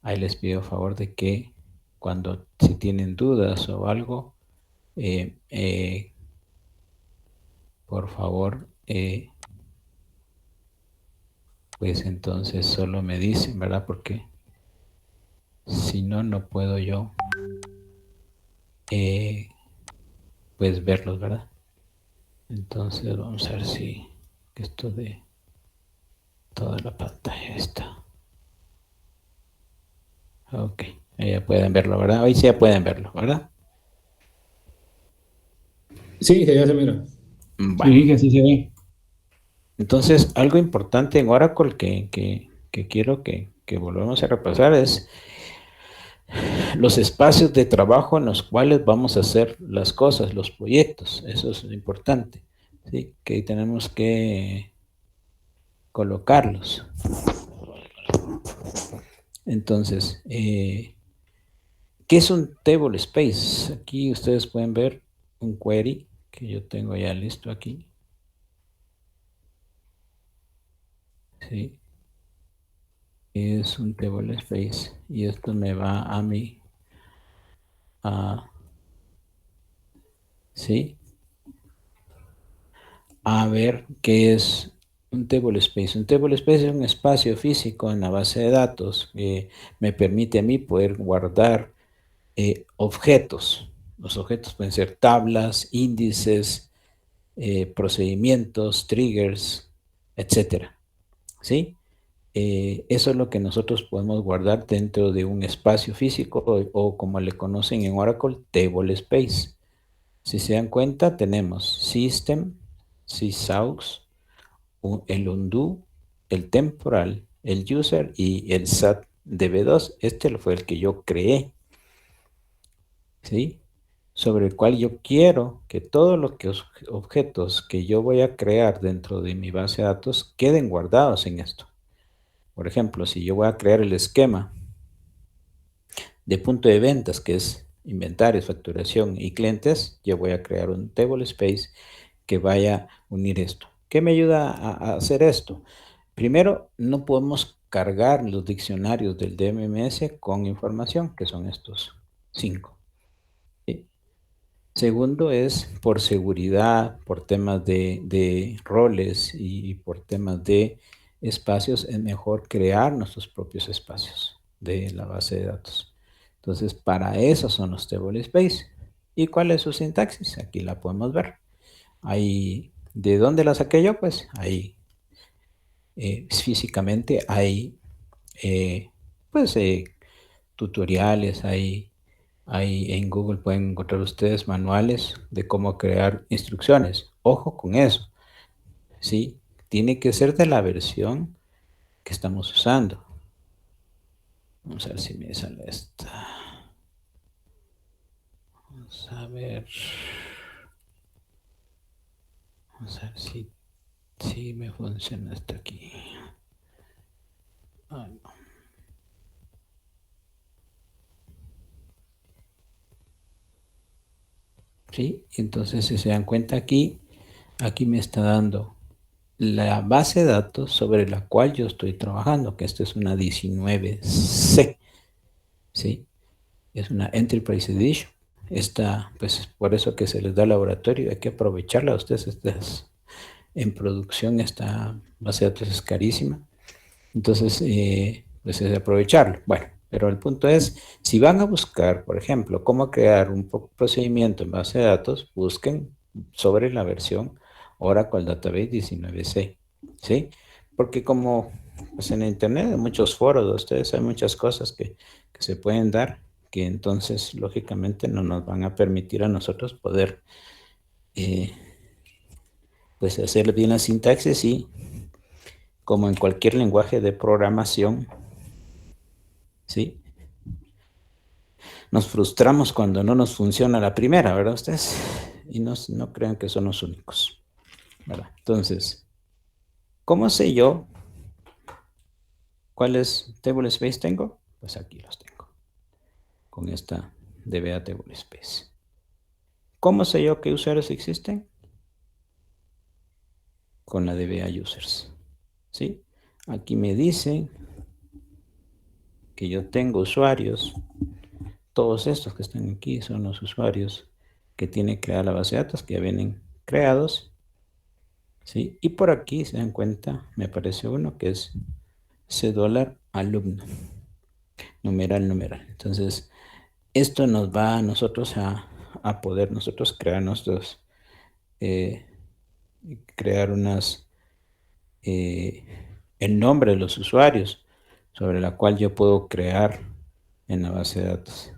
Ahí les pido favor de que cuando si tienen dudas o algo, eh, eh, por favor, pues entonces solo me dicen, ¿verdad? Porque si no, no puedo yo, pues verlos, ¿verdad? Entonces vamos a ver si esto de toda la pantalla está. Ok, ahí ya pueden verlo, ¿verdad? Hoy sí ya pueden verlo, ¿verdad? Sí, ya se mira. Bueno, Sí, que sí se ve. entonces algo importante en Oracle que quiero que volvamos a repasar es los espacios de trabajo en los cuales vamos a hacer las cosas, los proyectos. Eso es importante, ¿sí? Que tenemos que colocarlos. Entonces, ¿qué es un table space? Aquí ustedes pueden ver un query que yo tengo ya listo aquí. ¿Sí? Es un table space y esto me va a mí ¿sí? A ver qué es un table space. Un table space es un espacio físico en la base de datos que me permite a mí poder guardar objetos. Los objetos pueden ser tablas, índices, procedimientos, triggers, etcétera. ¿Sí? Eso es lo que nosotros podemos guardar dentro de un espacio físico o como le conocen en Oracle, table space. Si se dan cuenta, tenemos system, sysaux, el undo, el temporal, el user y el SAT DB2. Este fue el que yo creé, ¿sí? Sobre el cual yo quiero que todos los objetos que yo voy a crear dentro de mi base de datos queden guardados en esto. Por ejemplo, si yo voy a crear el esquema de punto de ventas, que es inventarios, facturación y clientes, yo voy a crear un table space que vaya a unir esto. ¿Qué me ayuda a hacer esto? Primero, no podemos cargar los diccionarios del DMMS con información, que son estos 5. ¿Sí? Segundo es por seguridad, por temas de roles y por temas de espacios, es mejor crear nuestros propios espacios de la base de datos. Entonces, para eso son los table space. ¿Y cuál es su sintaxis? Aquí la podemos ver. Ahí, ¿de dónde la saqué yo? Pues ahí, físicamente hay, eh, pues, tutoriales, hay en Google pueden encontrar ustedes manuales de cómo crear instrucciones. Ojo con eso, ¿sí? Tiene que ser de la versión que estamos usando. Vamos a ver si me sale esta. Vamos a ver. Vamos a ver si me funciona esto aquí. Ah, no. ¿Sí? Entonces, si se dan cuenta aquí me está dando la base de datos sobre la cual yo estoy trabajando, que esta es una 19C, ¿sí? Es una Enterprise Edition. Esta, pues por eso que se les da laboratorio, hay que aprovecharla. Ustedes, en producción, esta base de datos es carísima. Entonces, pues es aprovecharlo. Bueno, pero el punto es, si van a buscar, por ejemplo, cómo crear un procedimiento en base de datos, busquen sobre la versión Oracle Database 19C, ¿sí? Porque como pues en Internet hay muchos foros de ustedes, hay muchas cosas que se pueden dar, que entonces, lógicamente, no nos van a permitir a nosotros poder, eh, pues, hacer bien la sintaxis y, como en cualquier lenguaje de programación, ¿sí? Nos frustramos cuando no nos funciona la primera, ¿verdad ustedes? Y no crean que son los únicos, ¿verdad? Entonces, ¿cómo sé yo cuáles table space tengo? Pues aquí los tengo, con esta DBA table space. ¿Cómo sé yo qué usuarios existen? Con la DBA users, ¿sí? Aquí me dice que yo tengo usuarios, todos estos que están aquí son los usuarios que tiene creada la base de datos, que ya vienen creados, ¿sí? Y por aquí se dan cuenta, me aparece uno que es $C alumno, numeral. Entonces, esto nos va a nosotros a poder nosotros crear nuestros, eh, crear eh, el nombre de los usuarios sobre la cual yo puedo crear en la base de datos.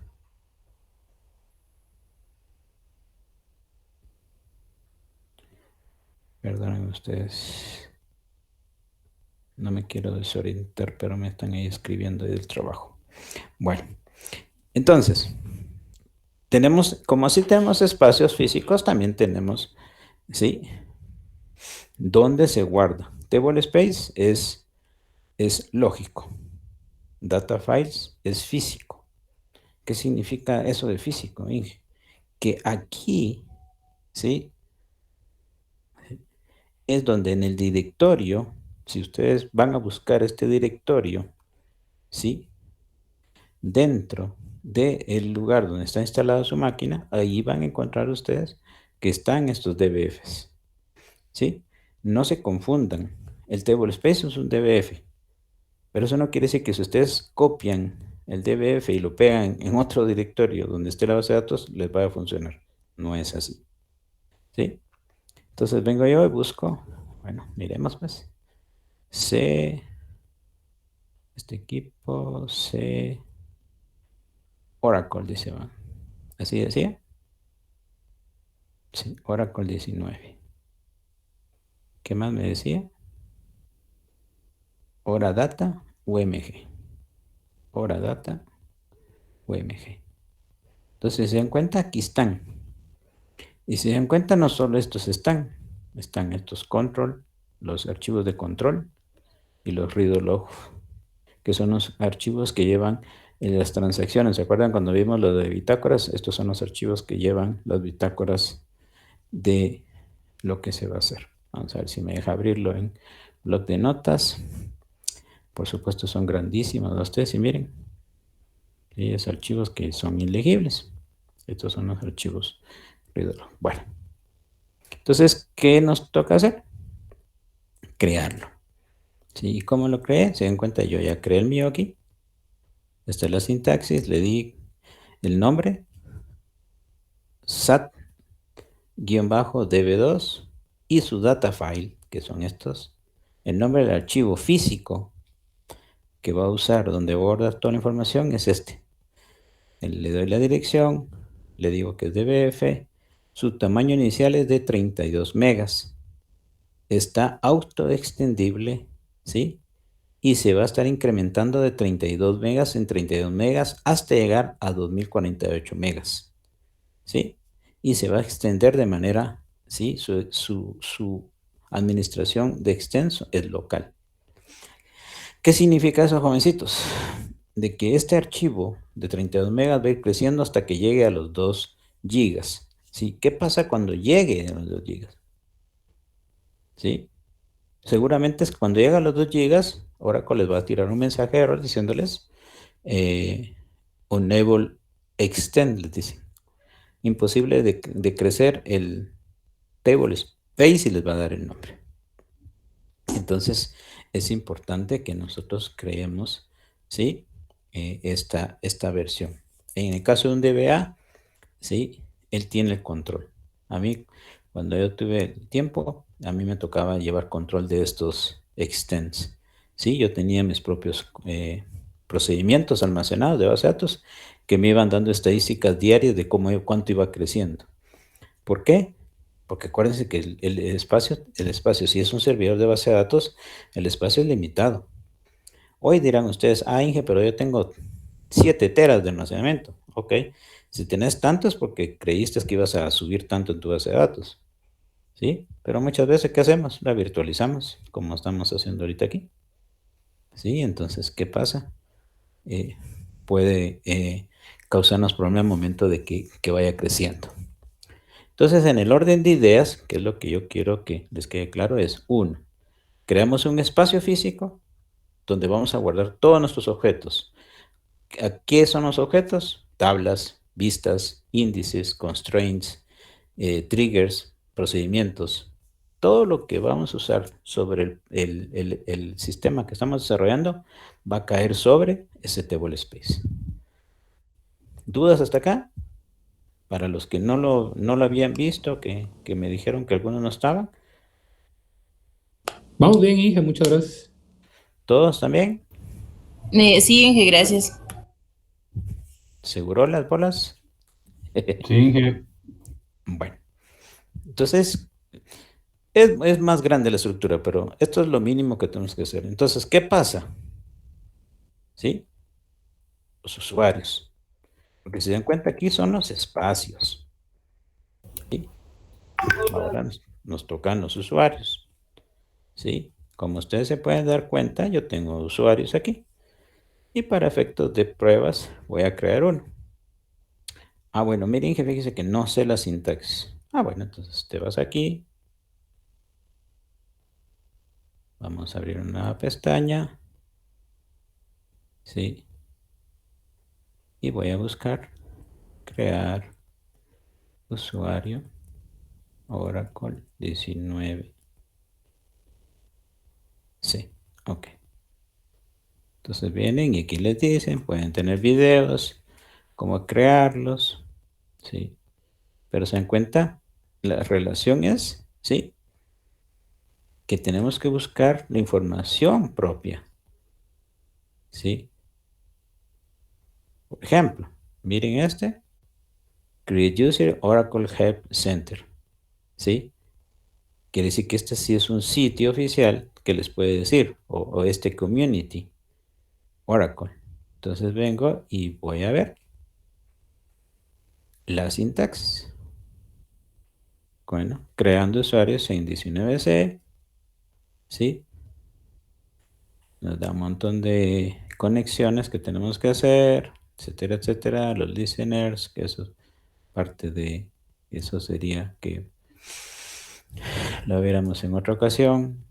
Perdonen ustedes. No me quiero desorientar, pero me están ahí escribiendo del trabajo. Bueno, entonces, tenemos, como así tenemos espacios físicos, también tenemos, ¿sí? ¿Dónde se guarda? Table space es lógico. Data files es físico. ¿Qué significa eso de físico, Inge? Que aquí, ¿sí? Es donde en el directorio, si ustedes van a buscar este directorio, ¿sí? Dentro del lugar donde está instalada su máquina, ahí van a encontrar ustedes que están estos DBFs, ¿sí? No se confundan. El table space es un DBF, pero eso no quiere decir que si ustedes copian el DBF y lo pegan en otro directorio donde esté la base de datos, les va a funcionar. No es así, ¿sí? Entonces vengo yo y busco, bueno, miremos pues, C, este equipo, C, Oracle, dice, va. ¿Así decía? Sí, Oracle 19. ¿Qué más me decía? Hora data, UMG. Hora data, UMG. Entonces, si se dan cuenta, aquí están. Y si se dan cuenta, no solo estos están. Están estos control, los archivos de control y los read log, que son los archivos que llevan las transacciones. ¿Se acuerdan cuando vimos lo de bitácoras? Estos son los archivos que llevan las bitácoras de lo que se va a hacer. Vamos a ver si me deja abrirlo en bloc de notas. Por supuesto son grandísimos ustedes y miren, hay archivos que son ilegibles. Estos son los archivos. Bueno, entonces, ¿qué nos toca hacer? Crearlo. ¿Sí? ¿Y cómo lo creé? Se dan cuenta, yo ya creé el mío aquí. Esta es la sintaxis, le di el nombre, SAT-DB2 y su data file, que son estos. El nombre del archivo físico que va a usar, donde voy a guardar toda la información, es este. Le doy la dirección, le digo que es DBF, su tamaño inicial es de 32 megas. Está autoextendible, ¿sí? Y se va a estar incrementando de 32 megas en 32 megas hasta llegar a 2048 megas, ¿sí? Y se va a extender de manera, ¿sí? Su administración de extenso es local. ¿Qué significa eso, jovencitos? De que este archivo de 32 megas va a ir creciendo hasta que llegue a los 2 gigas. ¿Sí? ¿Qué pasa cuando llegue a los 2 gigas? ¿Sí? Seguramente es cuando llega a los 2 gigas, Oracle les va a tirar un mensaje de error diciéndoles Unable Extend, les dicen. Imposible de crecer el table space y les va a dar el nombre. Entonces, es importante que nosotros creemos, ¿sí? Esta versión. En el caso de un DBA, ¿sí? Él tiene el control. A mí, cuando yo tuve tiempo, a mí me tocaba llevar control de estos extends. ¿Sí? Yo tenía mis propios procedimientos almacenados de base de datos que me iban dando estadísticas diarias de cuánto iba creciendo. ¿Por qué? Porque acuérdense que el espacio, si es un servidor de base de datos, el espacio es limitado. Hoy dirán ustedes, Inge, pero yo tengo 7 teras de almacenamiento. Ok, si tenés tanto es porque creíste que ibas a subir tanto en tu base de datos. ¿Sí? Pero muchas veces, ¿qué hacemos? La virtualizamos, como estamos haciendo ahorita aquí. ¿Sí? Entonces, ¿qué pasa? Puede causarnos problemas al momento de que vaya creciendo. Entonces, en el orden de ideas, que es lo que yo quiero que les quede claro, es 1. Creamos un espacio físico donde vamos a guardar todos nuestros objetos ¿Qué son los objetos? Tablas, vistas, índices, constraints, triggers, procedimientos. Todo lo que vamos a usar sobre el sistema que estamos desarrollando va a caer sobre ese table space. ¿Dudas hasta acá? Para los que no lo habían visto, que me dijeron que algunos no estaban. Vamos bien, hija, muchas gracias. ¿Todos también? Sí, Inge, gracias. ¿Seguro las bolas? Sí, Inge. Bueno, entonces es más grande la estructura, pero esto es lo mínimo que tenemos que hacer. Entonces, ¿qué pasa? ¿Sí? Los usuarios. Porque si se dan cuenta, aquí son los espacios. ¿Sí? Ahora nos tocan los usuarios. ¿Sí? Como ustedes se pueden dar cuenta, yo tengo usuarios aquí. Y para efectos de pruebas, voy a crear uno. Bueno, miren que fíjense que no sé la sintaxis. Bueno, entonces te vas aquí. Vamos a abrir una nueva pestaña. ¿Sí? Y voy a buscar crear usuario Oracle 19. Sí, ok. Entonces vienen y aquí les dicen, pueden tener videos, cómo crearlos, ¿sí? Pero se dan cuenta, la relación es, ¿sí? Que tenemos que buscar la información propia, ¿sí? Por ejemplo, miren este, Create User Oracle Help Center, ¿sí? Quiere decir que este sí es un sitio oficial que les puede decir, o este community, Oracle. Entonces vengo y voy a ver la sintaxis. Bueno, creando usuarios en 19C, ¿sí? Nos da un montón de conexiones que tenemos que hacer, etcétera, etcétera. Los listeners, que eso es parte de, eso sería que lo viéramos en otra ocasión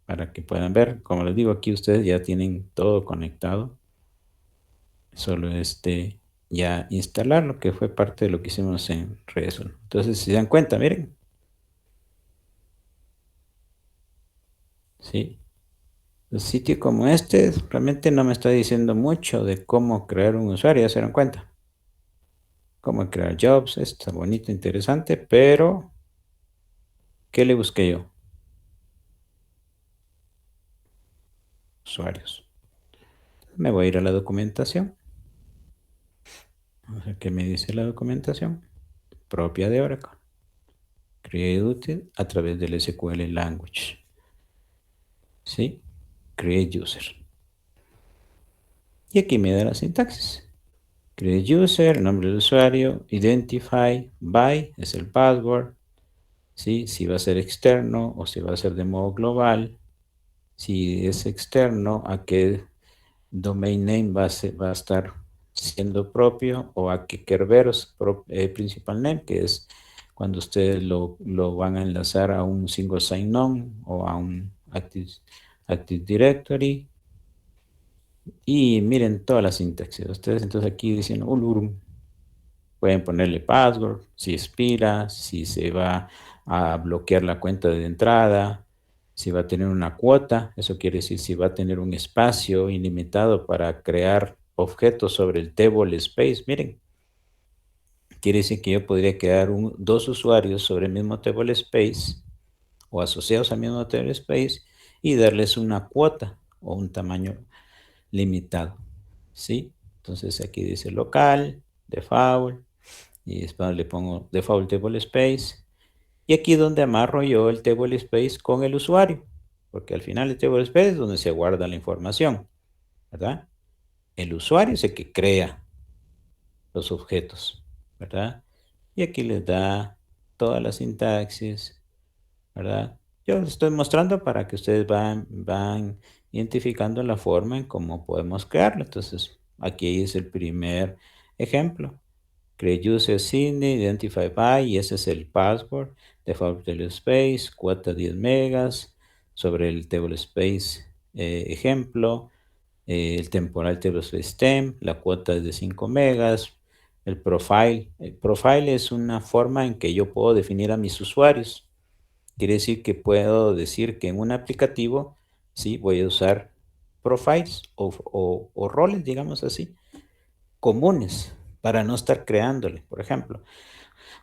para que puedan ver. Como les digo, aquí ustedes ya tienen todo conectado. Solo ya instalar lo que fue parte de lo que hicimos en Reason. Entonces, si se dan cuenta, miren. ¿Sí? Un sitio como este realmente no me está diciendo mucho de cómo crear un usuario, ya se dan cuenta. Cómo crear jobs, está bonito, interesante, pero ¿qué le busqué yo? Usuarios. Me voy a ir a la documentación. Vamos a ver qué me dice la documentación propia de Oracle. Create util a través del SQL Language. ¿Sí? Create user. Y aquí me da la sintaxis. Create user, nombre del usuario, identify, by es el password, ¿sí? Si va a ser externo o si va a ser de modo global. Si es externo, a qué domain name va a estar siendo propio o a qué Kerberos principal name, que es cuando ustedes lo van a enlazar a un single sign-on o a un Active Directory. Y miren toda la sintaxis. Ustedes entonces aquí dicen Ulurum. Pueden ponerle password, si expira, si se va a bloquear la cuenta de entrada, si va a tener una cuota, eso quiere decir si va a tener un espacio ilimitado para crear objetos sobre el table space. Miren, quiere decir que yo podría crear dos usuarios sobre el mismo table space o asociados al mismo table space y darles una cuota o un tamaño limitado. ¿Sí? Entonces aquí dice local, default, y después le pongo default table space. Y aquí donde amarro yo el table space con el usuario, porque al final el table space es donde se guarda la información, ¿verdad? El usuario es el que crea los objetos, ¿verdad? Y aquí les da toda la sintaxis, ¿verdad? Yo les estoy mostrando para que ustedes van identificando la forma en cómo podemos crearlo. Entonces, aquí es el primer ejemplo. Create user Sydney, identify by, y ese es el password, default table space, cuota 10 megas, sobre el table space ejemplo, el temporal table space temp, la cuota es de 5 megas, el profile es una forma en que yo puedo definir a mis usuarios. Quiere decir que puedo decir que en un aplicativo, sí, voy a usar profiles o roles, digamos así, comunes para no estar creándole. Por ejemplo,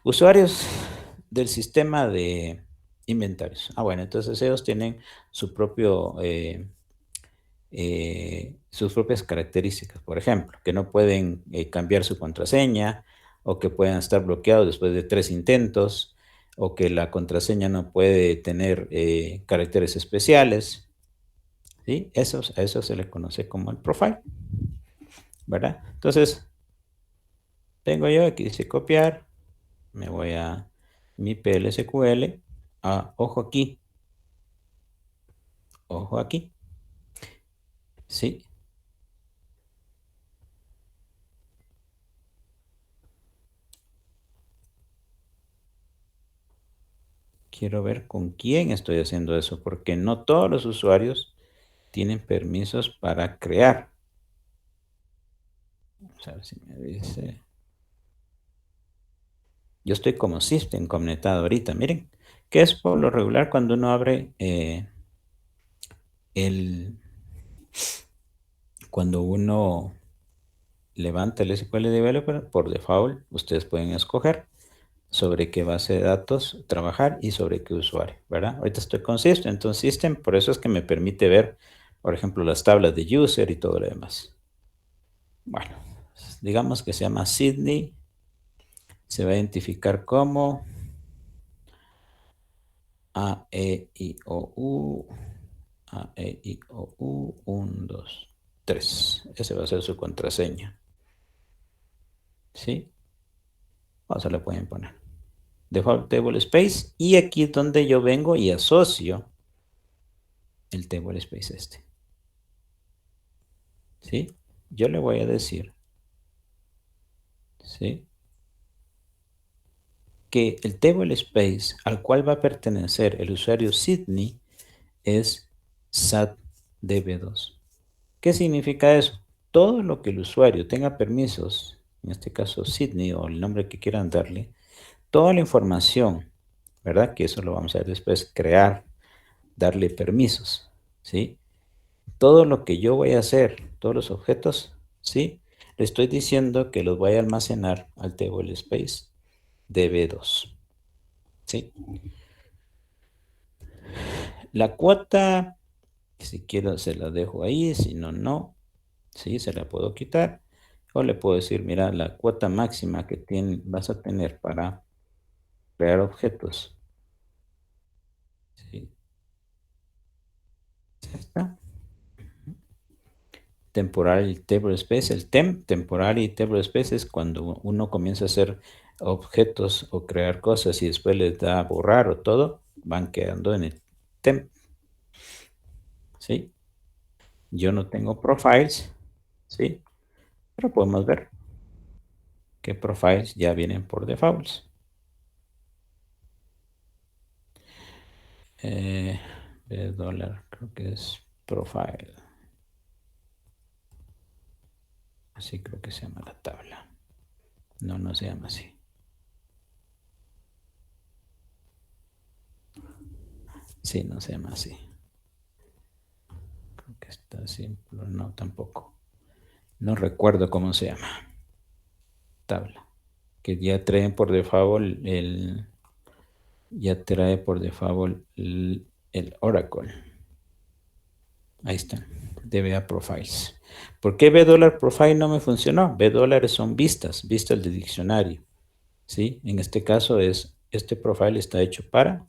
usuarios del sistema de inventarios. Bueno, entonces ellos tienen su propio, sus propias características. Por ejemplo, que no pueden cambiar su contraseña o que puedan estar bloqueados después de 3 intentos o que la contraseña no puede tener caracteres especiales. ¿Sí? A eso se le conoce como el profile, ¿verdad? Entonces, tengo yo aquí, dice copiar, me voy a mi PLSQL, ojo aquí, ¿sí? Quiero ver con quién estoy haciendo eso, porque no todos los usuarios tienen permisos para crear. Vamos a ver si me dice. Yo estoy como System conectado ahorita, miren, que es por lo regular cuando uno abre cuando uno levanta el SQL Developer, por default, ustedes pueden escoger sobre qué base de datos trabajar y sobre qué usuario, ¿verdad? Ahorita estoy con System, entonces System, por eso es que me permite ver, por ejemplo, las tablas de user y todo lo demás. Bueno, digamos que se llama Sydney, se va a identificar como A, E, I, O, U, A, E, I, O, U, 1, 2, 3. Ese va a ser su contraseña. ¿Sí? O se le pueden poner. Default table space. Y aquí es donde yo vengo y asocio el table space este. ¿Sí? Yo le voy a decir, ¿sí? Que el table space al cual va a pertenecer el usuario Sydney es SAT-DB2. ¿Qué significa eso? Todo lo que el usuario tenga permisos, en este caso Sydney o el nombre que quieran darle, toda la información, ¿verdad? Que eso lo vamos a ver después, crear, darle permisos, ¿sí? Todo lo que yo voy a hacer, todos los objetos, ¿sí? Le estoy diciendo que los voy a almacenar al table space DB2, ¿sí? La cuota, si quiero se la dejo ahí, si no, no, ¿sí? Se la puedo quitar. O le puedo decir, mira, la cuota máxima que vas a tener para crear objetos. ¿Sí? Ya está. Temporal y table space, el temporal y table space es cuando uno comienza a hacer objetos o crear cosas y después les da a borrar o todo, van quedando en el temp. ¿Sí? Yo no tengo profiles, ¿sí? Pero podemos ver que profiles ya vienen por default. De dólar, creo que es profile. Así creo que se llama la tabla. No, no se llama así. Sí, no se llama así. Creo que está simple. No, tampoco. No recuerdo cómo se llama. Tabla. Que ya trae por default ya trae por default el Oracle. Ahí está. DBA Profiles. ¿Por qué $$ Profile no me funcionó? $$ son vistas de diccionario. ¿Sí? En este caso este profile está hecho para,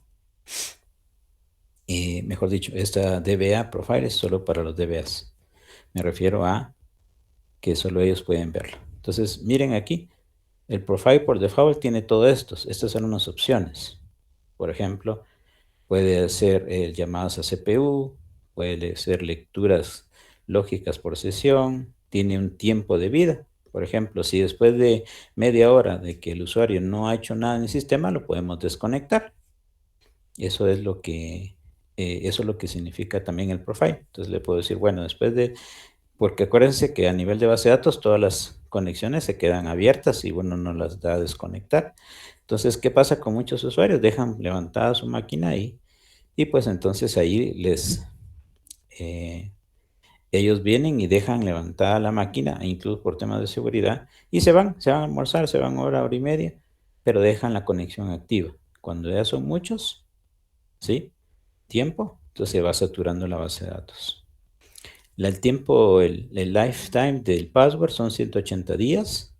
mejor dicho, esta DBA Profile es solo para los DBAs. Me refiero a que solo ellos pueden verlo. Entonces, miren aquí, el profile por default tiene todo esto. Estas son unas opciones. Por ejemplo, puede hacer llamadas a CPU, puede hacer lecturas lógicas por sesión, tiene un tiempo de vida. Por ejemplo, si después de media hora de que el usuario no ha hecho nada en el sistema, lo podemos desconectar. Eso es lo que significa también el profile. Entonces le puedo decir, bueno, después de Porque acuérdense que a nivel de base de datos todas las conexiones se quedan abiertas y uno no las da a desconectar. Entonces, ¿qué pasa con muchos usuarios? Dejan levantada su máquina ahí y pues entonces ahí ellos vienen y dejan levantada la máquina, e incluso por temas de seguridad, y se van a almorzar, se van hora y media, pero dejan la conexión activa. Cuando ya son muchos, ¿sí? Tiempo, entonces se va saturando la base de datos. El tiempo, el lifetime del password son 180 días.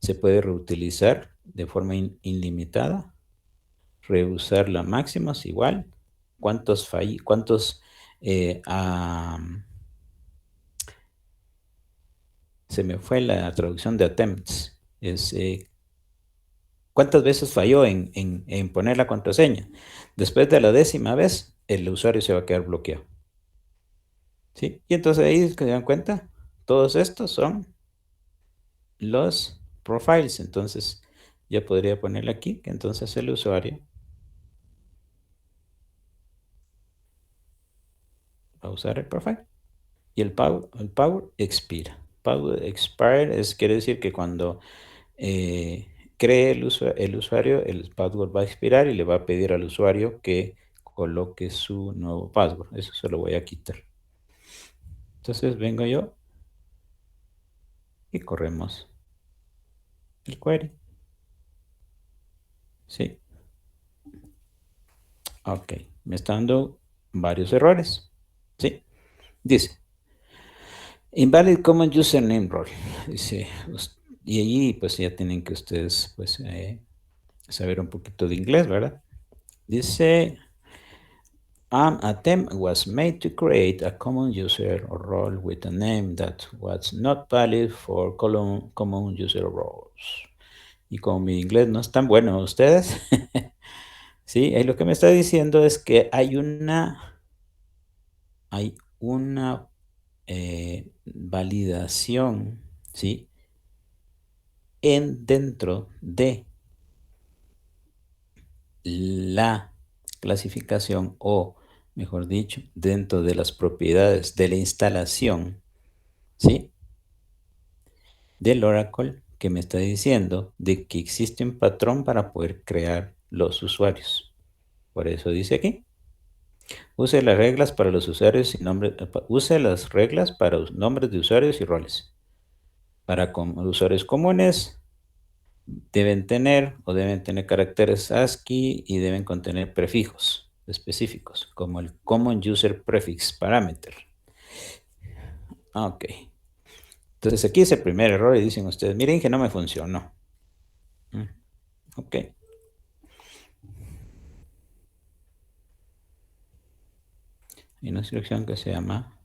Se puede reutilizar de forma ilimitada. Reusar la máxima es igual. Eh, se me fue la traducción de attempts. ¿Cuántas veces falló en poner la contraseña? Después de la 10ª vez, el usuario se va a quedar bloqueado. ¿Sí? Y entonces ahí se dan cuenta, todos estos son los profiles. Entonces, yo podría ponerle aquí que entonces el usuario va a usar el profile y el power expira. Power expire quiere decir que cuando cree el usuario, el password va a expirar y le va a pedir al usuario que coloque su nuevo password. Eso se lo voy a quitar. Entonces vengo yo y corremos el query. Sí. Ok. Me está dando varios errores. Sí. Dice, invalid common username role. Dice, y allí pues ya tienen que ustedes pues saber un poquito de inglés, ¿verdad? Dice, an attempt was made to create a common user role with a name that was not valid for common user roles. Y como mi inglés no es tan bueno, ustedes, sí, lo que me está diciendo es que hay una validación, ¿sí? Dentro de la clasificación o, mejor dicho, dentro de las propiedades de la instalación, ¿sí? Del Oracle que me está diciendo de que existe un patrón para poder crear los usuarios. Por eso dice aquí, use las reglas para los usuarios y nombres, use las reglas para los nombres de usuarios y roles. Para usuarios comunes, deben tener caracteres ASCII y deben contener prefijos específicos, como el Common User Prefix Parameter. Ok. Entonces aquí es el primer error y dicen ustedes, miren que no me funcionó. Ok. Hay una instrucción que se llama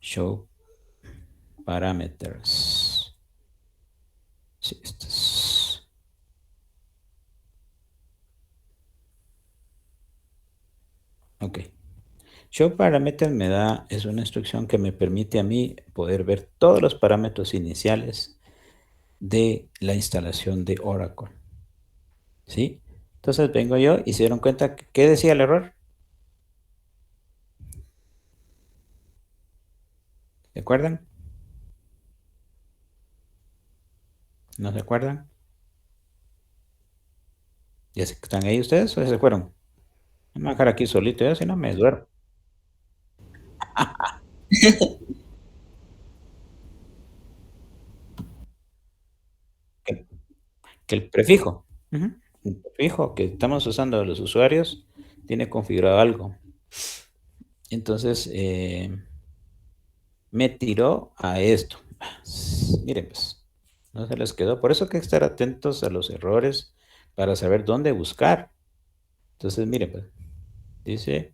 show parameters. Sí, esto es. Ok. Show parameters es una instrucción que me permite a mí poder ver todos los parámetros iniciales de la instalación de Oracle. ¿Sí? Entonces vengo yo y se dieron cuenta ¿qué decía el error? ¿Se acuerdan? ¿No se acuerdan? ¿Ya están ahí ustedes o ya se fueron? Me voy a dejar aquí solito, ya si no me duermo. Que, que el prefijo, el prefijo que estamos usando los usuarios tiene configurado algo. Entonces, me tiró a esto. Miren, pues, no se les quedó. Por eso hay que estar atentos a los errores para saber dónde buscar. Entonces, miren, pues, me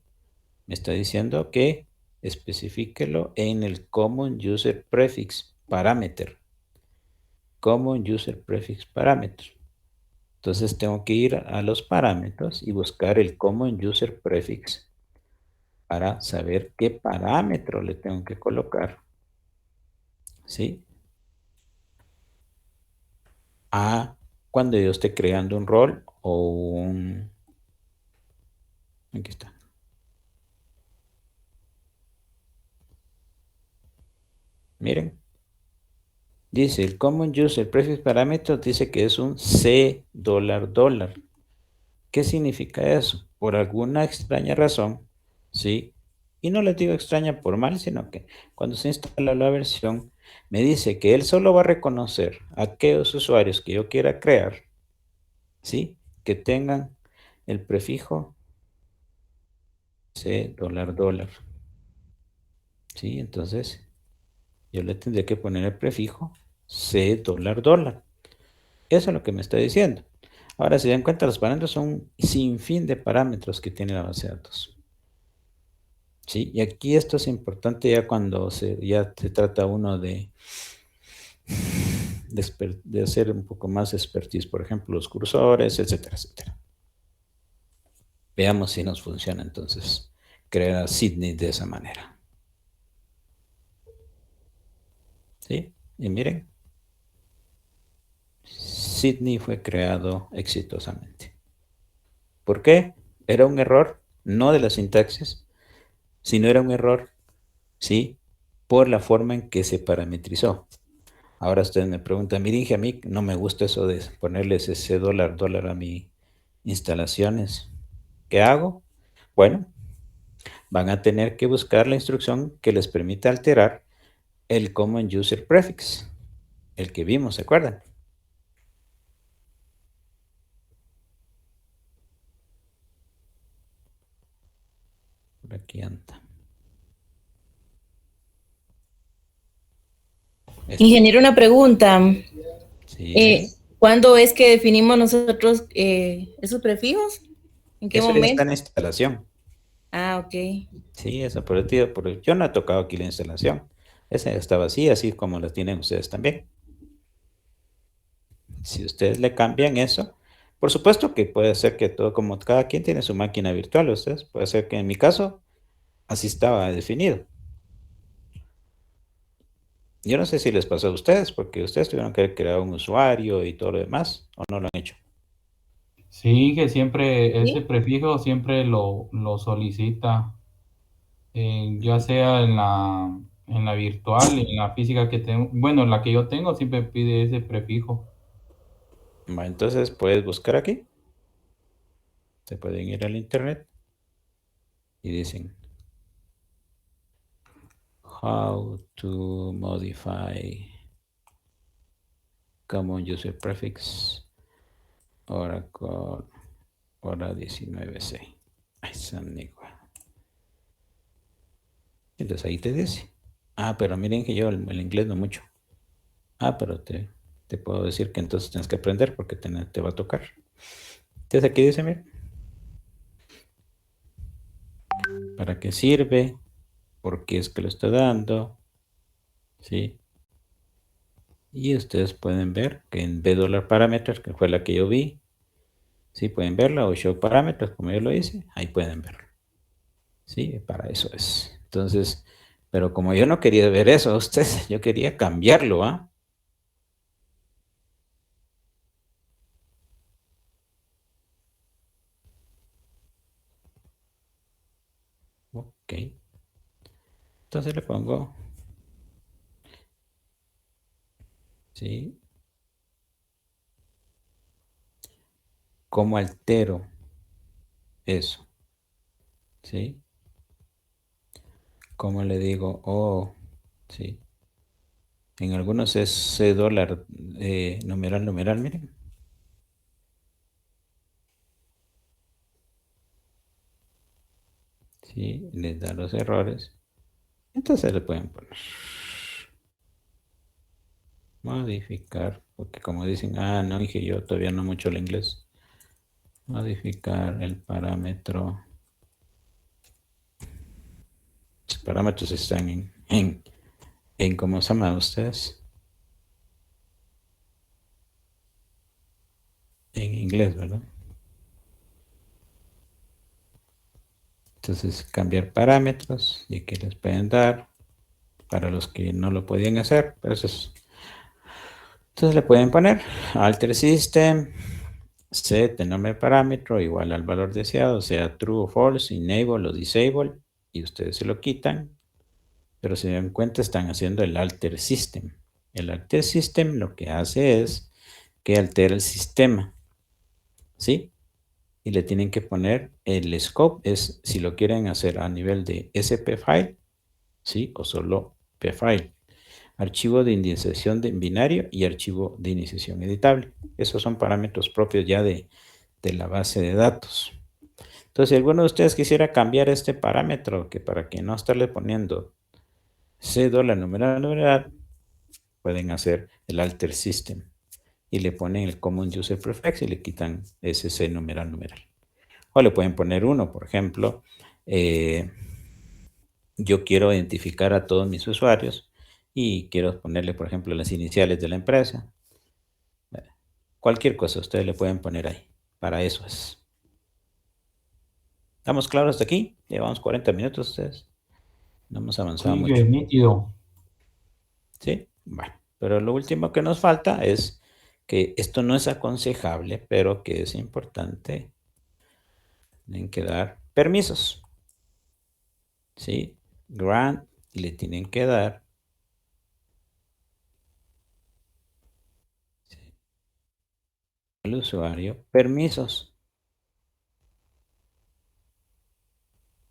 está diciendo que especifíquelo en el Common User Prefix Parameter. Common User Prefix Parameter. Entonces tengo que ir a los parámetros y buscar el Common User Prefix para saber qué parámetro le tengo que colocar. ¿Sí? Cuando yo esté creando un rol o un... Aquí está. Miren. Dice el Common User Prefix Parámetro, dice que es un C $. ¿Qué significa eso? Por alguna extraña razón, ¿sí? Y no les digo extraña por mal, sino que cuando se instala la versión, me dice que él solo va a reconocer a aquellos usuarios que yo quiera crear, ¿sí? Que tengan el prefijo C $. ¿Sí? Entonces, yo le tendré que poner el prefijo C $. Eso es lo que me está diciendo. Ahora, si se dan cuenta, los parámetros son un sinfín de parámetros que tiene la base de datos. ¿Sí? Y aquí esto es importante ya cuando ya se trata uno de hacer un poco más expertise, por ejemplo, los cursores, etcétera, etcétera. Veamos si nos funciona entonces crear a Sydney de esa manera. ¿Sí? Y miren, Sydney fue creado exitosamente. ¿Por qué? Era un error, no de la sintaxis, sino era un error, ¿sí? Por la forma en que se parametrizó. Ahora ustedes me preguntan, miren, a mí no me gusta eso de ponerles ese $, a mis instalaciones. ¿Qué hago? Bueno, van a tener que buscar la instrucción que les permita alterar el Common User Prefix, el que vimos, ¿se acuerdan? Por aquí anda. Ingeniero, una pregunta. Sí. ¿Cuándo es que definimos nosotros esos prefijos? ¿En qué Eso ya está momento? en la instalación. Ah, ok. Sí, esa por el tío, porque yo no he tocado aquí la instalación. Esa está vacía, así como la tienen ustedes también. Si ustedes le cambian eso, por supuesto que puede ser que todo, como cada quien tiene su máquina virtual, ustedes, puede ser que en mi caso, así estaba definido. Yo no sé si les pasó a ustedes, porque ustedes tuvieron que crear un usuario y todo lo demás, o no lo han hecho. Sí, que siempre ese ¿Sí? prefijo siempre lo solicita, ya sea en la virtual, en la física que tengo. Bueno, en la que yo tengo siempre pide ese prefijo. Bueno, entonces puedes buscar aquí, se pueden ir al internet y dicen how to modify common user prefix Oracle hora 19C. Ay, San igual. Entonces ahí te dice. Ah, pero miren que yo el inglés no mucho. Ah, pero te puedo decir que entonces tienes que aprender porque te va a tocar. Entonces aquí dice, miren, ¿para qué sirve? ¿Por qué es que lo está dando? ¿Sí? Y ustedes pueden ver que en $parameters, que fue la que yo vi, sí pueden verla, o show parámetros, como yo lo hice, ahí pueden verlo. Sí, para eso es. Entonces, pero como yo no quería ver eso a ustedes, yo quería cambiarlo, ¿ah? Ok. Entonces le pongo, ¿sí? ¿Cómo altero eso? ¿Sí? ¿Cómo le digo? Oh, sí. En algunos es C dólar, numeral, miren. Sí, les da los errores. Entonces le pueden poner modificar, porque como dicen, ah, no, dije yo todavía no mucho el inglés. Modificar el parámetro. Los parámetros están en ¿cómo se llama ustedes? En inglés, ¿verdad? Entonces, cambiar parámetros y que les pueden dar para los que no lo podían hacer. Pero eso es. Entonces le pueden poner alter system, set el nombre de parámetro igual al valor deseado, sea true o false, enable o disable, y ustedes se lo quitan. pero si se dan cuenta están haciendo el alter system. El alter system lo que hace es que altera el sistema, ¿sí? Y le tienen que poner el scope, es si lo quieren hacer a nivel de SP file, ¿sí? O solo P file. Archivo de iniciación de binario y archivo de iniciación editable. Esos son parámetros propios ya de la base de datos. Entonces, si alguno de ustedes quisiera cambiar este parámetro, que para que no estarle poniendo C numeral, pueden hacer el alter system y le ponen el common user prefix y le quitan ese C numeral. O le pueden poner uno, por ejemplo, yo quiero identificar a todos mis usuarios y quiero ponerle, por ejemplo, las iniciales de la empresa. Cualquier cosa ustedes le pueden poner ahí. Para eso es. ¿Estamos claros hasta aquí? Llevamos 40 minutos ustedes. No hemos avanzado mucho. Nítido. ¿Sí? Bueno, pero lo último que nos falta es que esto no es aconsejable, pero que es importante. Tienen que dar permisos. ¿Sí? Grant y le tienen que dar al usuario permisos.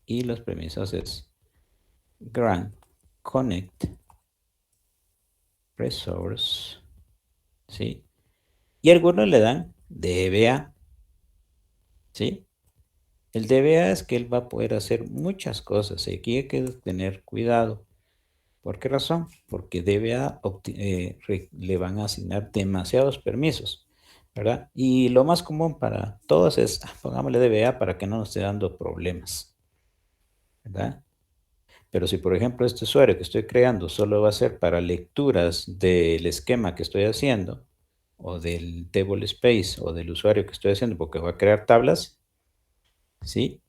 Y los permisos es grant connect resource, ¿sí? Y algunos le dan DBA, ¿sí? El DBA es que él va a poder hacer muchas cosas. Aquí hay que tener cuidado. ¿Por qué razón? Porque DBA le van a asignar demasiados permisos, ¿verdad? Y lo más común para todos es, pongámosle DBA para que no nos esté dando problemas, ¿verdad? Pero si, por ejemplo, este usuario que estoy creando solo va a ser para lecturas del esquema que estoy haciendo, o del table space, o del usuario que estoy haciendo, porque voy a crear tablas, ¿sí?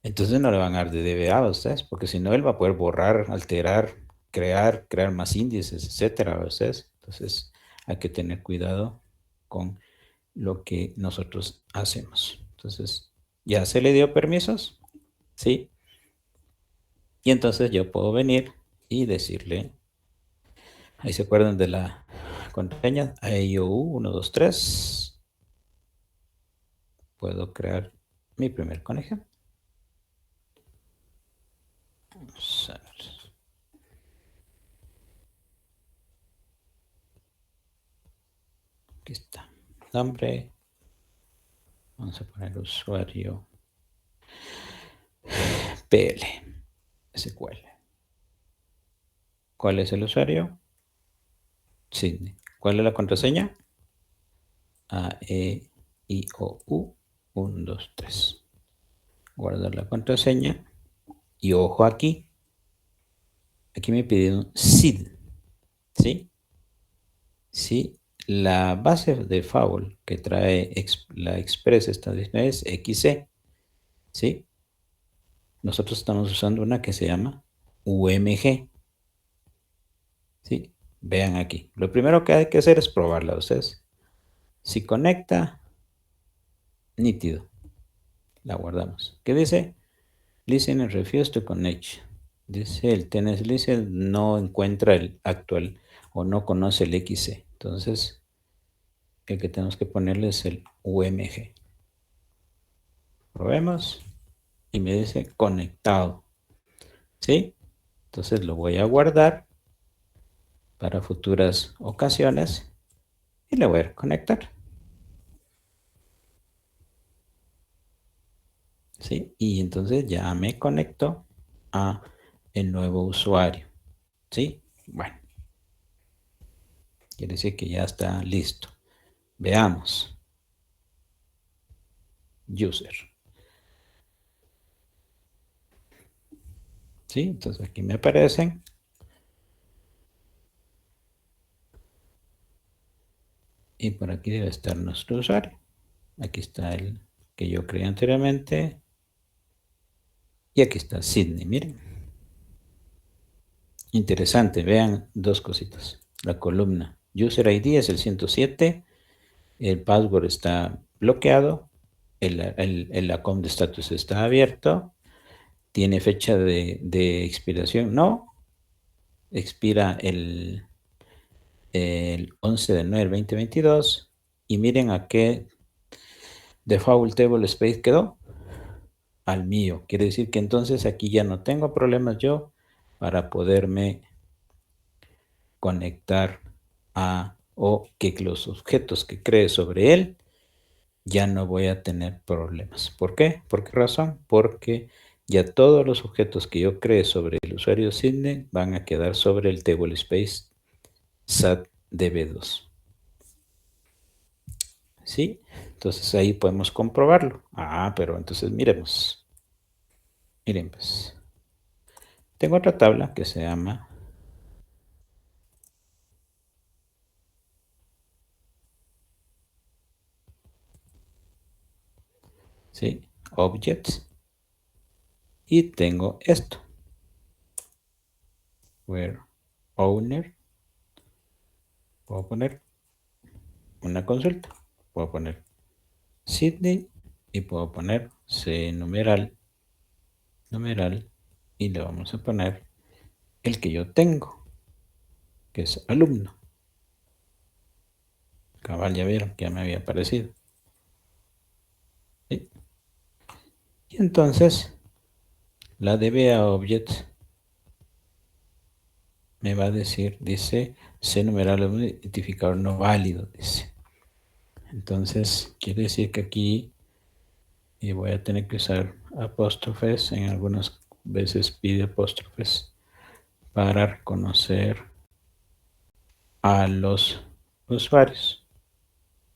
Entonces no le van a dar de DBA a ustedes, porque si no, él va a poder borrar, alterar, crear más índices, etcétera, a ustedes. Entonces hay que tener cuidado con lo que nosotros hacemos. Entonces, ¿ya se le dio permisos? Sí. Y entonces yo puedo venir y decirle, ahí se acuerdan de la contraseña, IOU 123. Puedo crear mi primer conexión. Vamos a ver. Aquí está. Nombre. Vamos a poner usuario PL. SQL. ¿Cuál es el usuario? Sidney. ¿Cuál es la contraseña? AEIOU 123. Guardar la contraseña. Y ojo aquí. Aquí me pidieron SID. ¿Sí? Sí. La base de default que trae la Express esta vez es XC. ¿Sí? Nosotros estamos usando una que se llama UMG. ¿Sí? Vean aquí. Lo primero que hay que hacer es probarla ustedes. Si conecta, nítido. La guardamos. ¿Qué dice? Listen and refuse to connect. Dice el TNS listen no encuentra el actual o no conoce el XC. Entonces, el que tenemos que ponerle es el UMG. Probemos. Y me dice conectado. ¿Sí? Entonces lo voy a guardar para futuras ocasiones y le voy a conectar. ¿Sí? Y entonces ya me conecto a el nuevo usuario. ¿Sí? Bueno. Quiere decir que ya está listo. Veamos. User. ¿Sí? Entonces aquí me aparecen. Y por aquí debe estar nuestro usuario. Aquí está el que yo creé anteriormente. Y aquí está Sidney, miren. Interesante, vean dos cositas. La columna User ID es el 107. El password está bloqueado. El account de status está abierto. Tiene fecha de expiración, no. expira el 11 de 9 del 2022 y miren a qué default table space quedó. Al mío. Quiere decir que entonces aquí ya no tengo problemas yo para poderme conectar o que los objetos que cree sobre él ya no voy a tener problemas. ¿Por qué? ¿Por qué razón? Porque ya todos los objetos que yo cree sobre el usuario Sidney van a quedar sobre el table space SAT DB2. ¿Sí? Entonces ahí podemos comprobarlo. Pero entonces miremos. Miren pues. Tengo otra tabla que se llama ¿sí? Objects. Y tengo esto. Where owner. Puedo poner una consulta. Puedo poner Sidney y puedo poner C numeral y le vamos a poner el que yo tengo, que es alumno. Cabal, ya vieron que ya me había aparecido. ¿Sí? Y entonces la DBA object me va a decir, dice C numeral identificador no válido, dice. Entonces quiere decir que aquí voy a tener que usar apóstrofes, en algunas veces pide apóstrofes para reconocer a los usuarios.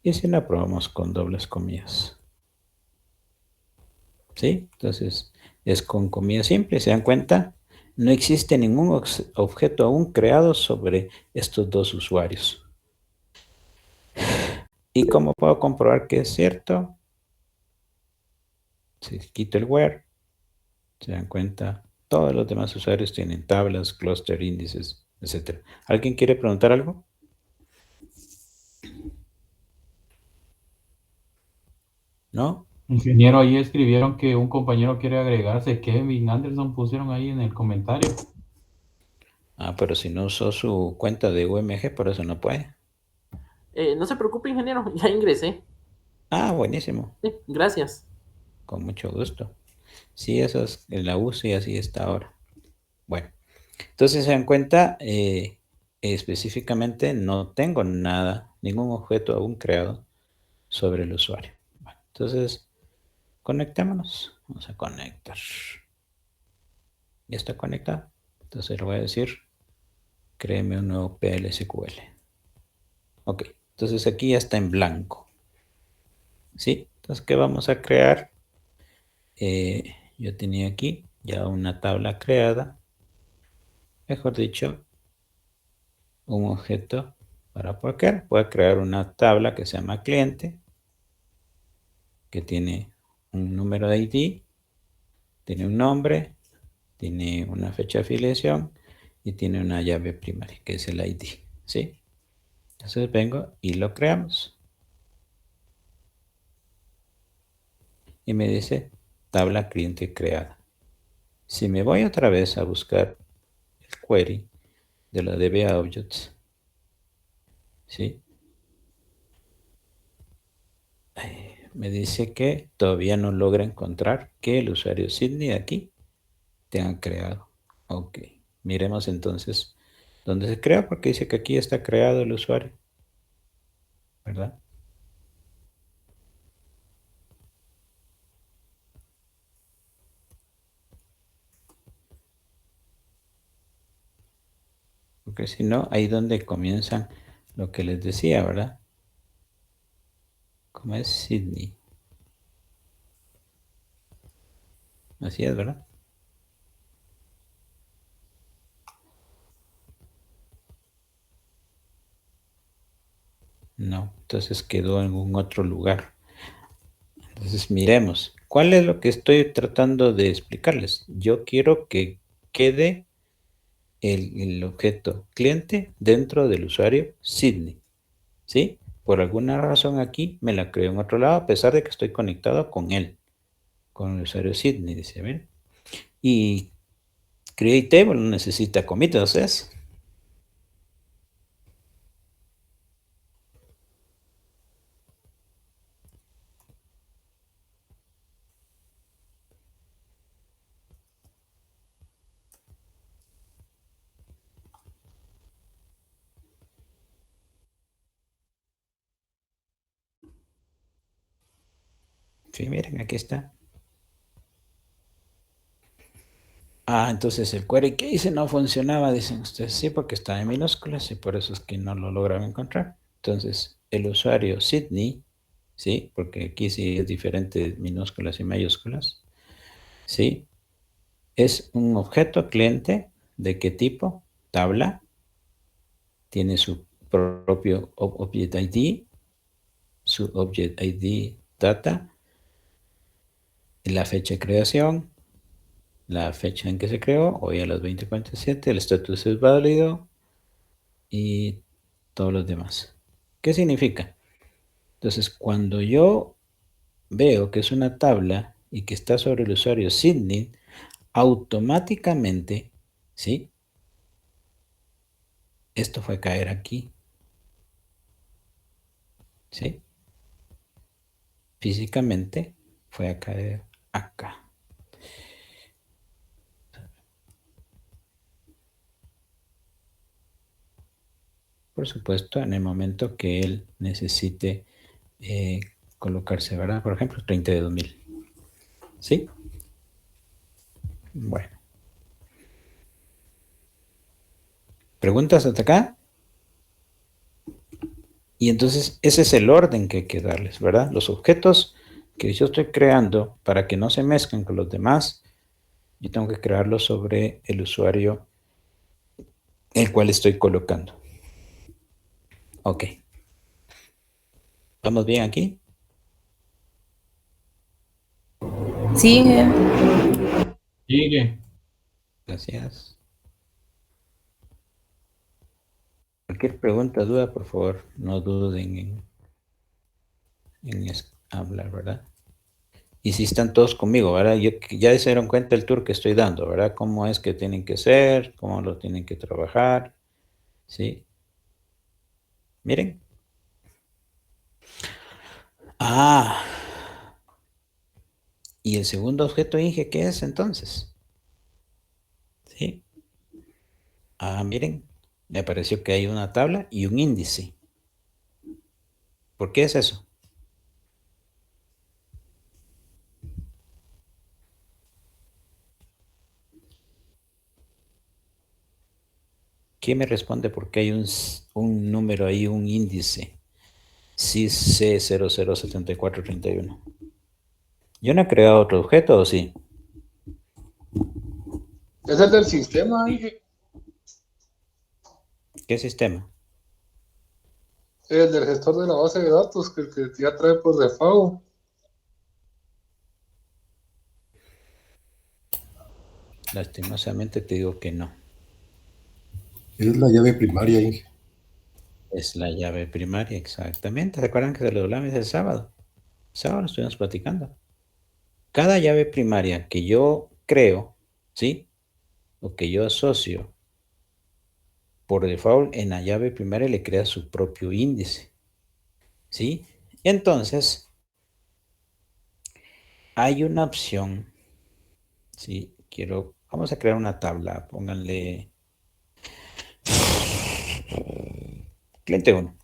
Y si la probamos con dobles comillas. ¿Sí? Entonces es con comillas simples. ¿Se dan cuenta? No existe ningún objeto aún creado sobre estos dos usuarios. ¿Y cómo puedo comprobar que es cierto? Si quito el where, se dan cuenta, todos los demás usuarios tienen tablas, cluster, índices, etc. ¿Alguien quiere preguntar algo? ¿No? Ingeniero, ahí escribieron que un compañero quiere agregarse. Kevin Anderson pusieron ahí en el comentario. Pero si no usó su cuenta de UMG, por eso no puede. No se preocupe, ingeniero, ya ingresé. Buenísimo. Sí, gracias. Con mucho gusto. Sí, eso es en la uso y así está ahora. Bueno, entonces se dan cuenta, específicamente no tengo nada, ningún objeto aún creado sobre el usuario. Bueno, entonces, conectémonos. Vamos a conectar. Ya está conectado. Entonces le voy a decir, créeme un nuevo PLSQL. Ok, entonces aquí ya está en blanco. ¿Sí? Entonces, ¿qué vamos a crear? Yo tenía aquí ya una tabla creada. Mejor dicho, un objeto para poder crear una tabla que se llama cliente, que tiene un número de ID, tiene un nombre, tiene una fecha de afiliación y tiene una llave primaria, que es el ID. ¿Sí? Entonces vengo y lo creamos. Y me dice tabla cliente creada. Si me voy otra vez a buscar el query de la DBA Objects, ¿sí? Me dice que todavía no logra encontrar que el usuario Sidney aquí tenga creado. Ok, miremos entonces dónde se crea, porque dice que aquí está creado el usuario, ¿verdad? Porque si no, ahí donde comienzan lo que les decía, ¿verdad? ¿Cómo es Sidney? Así es, ¿verdad? No, entonces quedó en un otro lugar. Entonces miremos, ¿cuál es lo que estoy tratando de explicarles? Yo quiero que quede el objeto cliente dentro del usuario Sidney, ¿sí? Por alguna razón aquí me la creo en otro lado, a pesar de que estoy conectado con él, con el usuario Sidney, dice, ¿ven? Y Create Table no necesita commit, ¿es? Sí, miren, aquí está. Entonces el query que hice no funcionaba, dicen ustedes. Sí, porque está en minúsculas y por eso es que no lo lograba encontrar. Entonces, el usuario Sydney, ¿sí? Porque aquí sí es diferente minúsculas y mayúsculas, ¿sí? Es un objeto cliente, ¿de qué tipo? Tabla, tiene su propio Object ID, su Object ID data, la fecha de creación, la fecha en que se creó, hoy a las 20:47, el estatus es válido y todos los demás. ¿Qué significa? Entonces, cuando yo veo que es una tabla y que está sobre el usuario Sydney, automáticamente, ¿sí? Esto fue a caer aquí, ¿sí? Físicamente fue a caer acá. Por supuesto, en el momento que él necesite colocarse, ¿verdad? Por ejemplo, 30 de 2000. ¿Sí? Bueno. ¿Preguntas hasta acá? Y entonces ese es el orden que hay que darles, ¿verdad? Los objetos que yo estoy creando para que no se mezclen con los demás, yo tengo que crearlos sobre el usuario el cual estoy colocando. Ok. ¿Vamos bien aquí? Sigue. Sigue. Gracias. Cualquier pregunta, duda, por favor, no duden en hablar, ¿verdad? Y si están todos conmigo, ¿verdad? Ya se dieron cuenta el tour que estoy dando, ¿verdad? Cómo es que tienen que ser, cómo lo tienen que trabajar, ¿sí? Miren. Y el segundo objeto Inge, ¿qué es entonces? ¿Sí? Miren, me pareció que hay una tabla y un índice. ¿Por qué es eso? ¿Quién me responde por qué hay un número ahí, un índice? CIC007431. Yo no he creado otro objeto, ¿o sí? Es el del sistema, Inge. ¿Qué sistema? El del gestor de la base de datos, que ya trae por default. Lastimosamente te digo que no. Es la llave primaria, Inge. Es la llave primaria, exactamente. ¿Se acuerdan que se lo hablamos el sábado? El sábado estuvimos platicando. Cada llave primaria que yo creo, ¿sí? O que yo asocio, por default en la llave primaria le crea su propio índice, ¿sí? Entonces, hay una opción, ¿sí? Vamos a crear una tabla, pónganle cliente 1.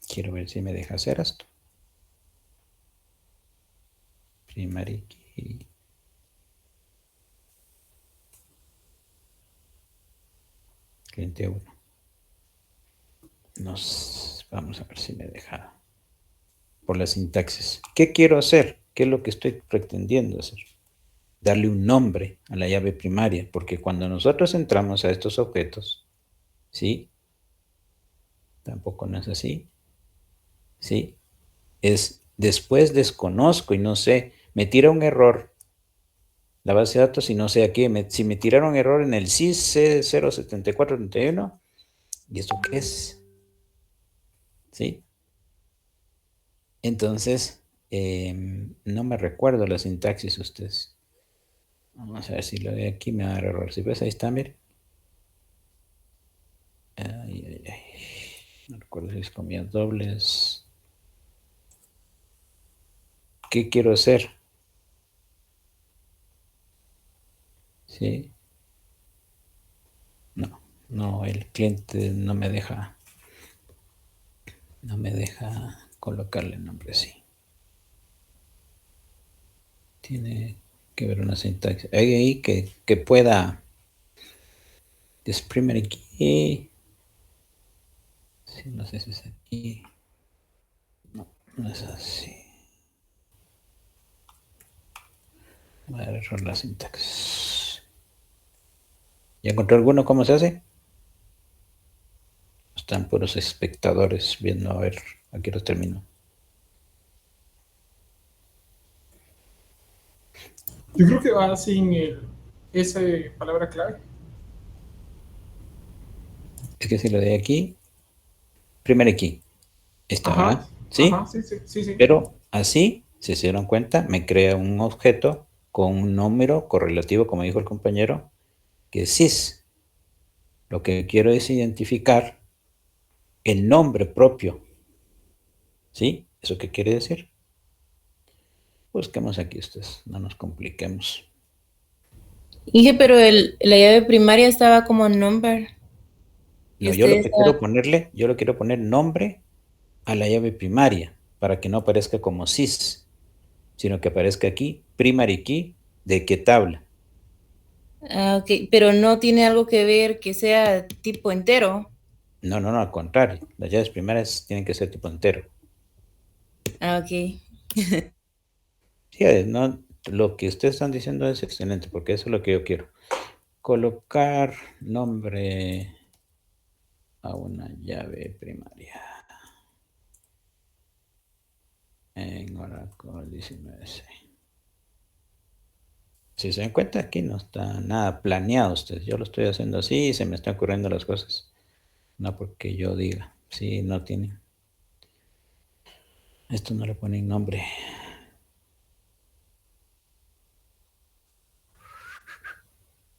Quiero ver si me deja hacer esto. Primary key. Cliente 1. Vamos a ver si me deja. Por la sintaxis. ¿Qué quiero hacer? ¿Qué es lo que estoy pretendiendo hacer? Darle un nombre a la llave primaria, porque cuando nosotros entramos a estos objetos, ¿sí? Tampoco no es así, ¿sí? Es después desconozco y no sé, me tira un error la base de datos y no sé a qué, si me tiraron error en el CIS 07431, ¿y esto qué es? ¿Sí? Entonces, no me recuerdo la sintaxis ustedes. Vamos a ver si lo de aquí me da error. Si ves, ahí está, mire. Ay. No recuerdo si es comillas dobles. ¿Qué quiero hacer? ¿Sí? No, el cliente no me deja colocarle el nombre así. Tiene que ver una sintaxis. Hay ahí que pueda exprimir aquí. Sí, no sé si es aquí. No, no es así. Voy a error la sintaxis. ¿Ya encontró alguno cómo se hace? Están puros espectadores viendo, a ver, aquí los termino. Yo creo que va sin esa palabra clave. Es que si lo de aquí, primero aquí, está, Ajá, ¿verdad? ¿Sí? ajá, sí. Pero así, si se dieron cuenta, me crea un objeto con un número correlativo, como dijo el compañero, que es sys. Lo que quiero es identificar el nombre propio. ¿Sí? ¿Eso qué quiere decir? Busquemos aquí ustedes, no nos compliquemos. Dije, pero la llave primaria estaba como number. No, Y yo lo usted que estaba... quiero ponerle, yo le quiero poner nombre a la llave primaria, para que no aparezca como sys, sino que aparezca aquí primary key de qué tabla. Ah, ok, pero no tiene algo que ver que sea tipo entero. No, al contrario. Las llaves primarias tienen que ser tipo entero. Ah, ok. Sí, no, lo que ustedes están diciendo es excelente, porque eso es lo que yo quiero. Colocar nombre a una llave primaria. En Oracle 19C. Si se dan cuenta, aquí no está nada planeado ustedes. Yo lo estoy haciendo así y se me están ocurriendo las cosas. No porque yo diga. Sí, no tienen. Esto no le ponen nombre.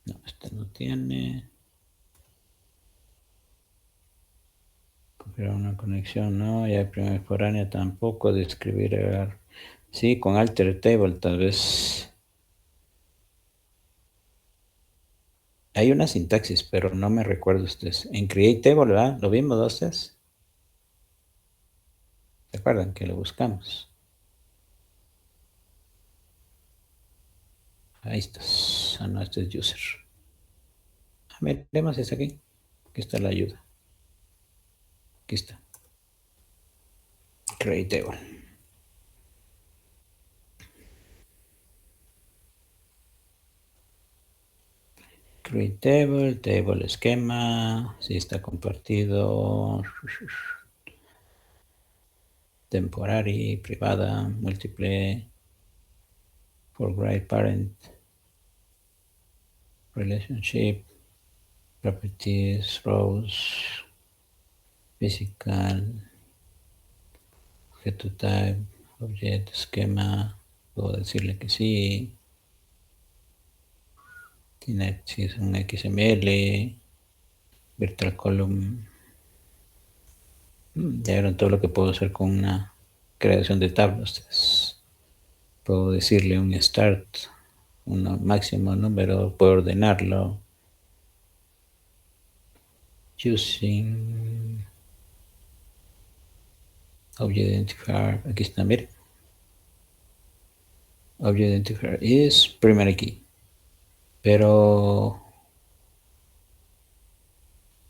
No, este no tiene. Configurar una conexión, no. Ya primera foránea tampoco. Describir. Sí, con alter table tal vez. Hay una sintaxis, pero no me recuerdo ustedes. En create table, ¿verdad? ¿Lo vimos ustedes? ¿Se acuerdan que lo buscamos? Ahí está. Ah, no, este es user. Veremos es aquí. Aquí está la ayuda. Aquí está. Create table. Create table, table esquema. Si está compartido. Temporary, privada, múltiple. Foreground parent. Relationship. Properties, rows. Physical. Objeto type. Object, esquema. Puedo decirle que sí. Tiene, si es un XML. Virtual column. Ya vieron todo lo que puedo hacer con una creación de tablas. Puedo decirle un start, un máximo número, puedo ordenarlo. Using Object Identifier. Aquí está, miren. Object Identifier is primary key. Pero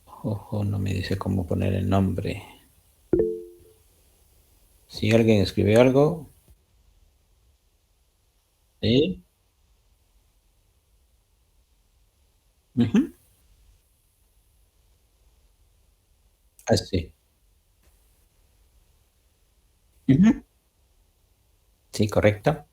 ojo, no me dice cómo poner el nombre. Si alguien escribe algo, ¿sí? Así. Sí, correcto.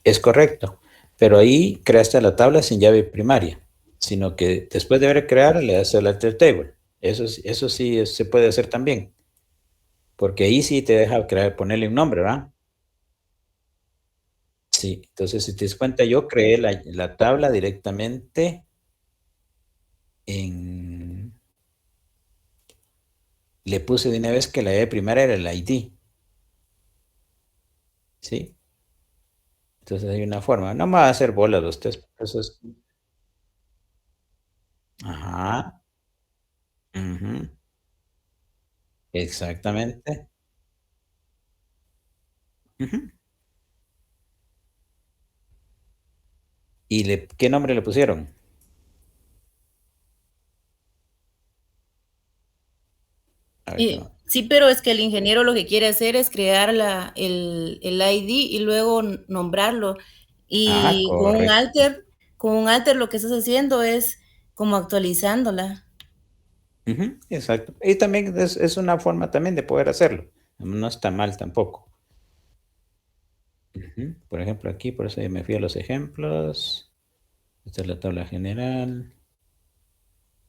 Es correcto, pero ahí creaste la tabla sin llave primaria, sino que después de haber creado le das el alter table. Eso sí se puede hacer también, porque ahí sí te deja crear, ponerle un nombre, ¿verdad? Sí, entonces si te das cuenta, yo creé la tabla directamente le puse de una vez que la llave primaria era el ID. ¿sí? Entonces hay una forma. No me va a hacer bolas los test. Eso es. Ajá. Ujú, exactamente. Ujú. ¿Y qué nombre le pusieron? A ver, qué va. Sí, pero es que el ingeniero lo que quiere hacer es crear el ID y luego nombrarlo. Ajá, Y correcto. con un alter lo que estás haciendo es como actualizándola. Ujú, exacto. Y también es una forma también de poder hacerlo. No está mal tampoco. Ujú. Por ejemplo, aquí, por eso yo me fui a los ejemplos. Esta es la tabla general.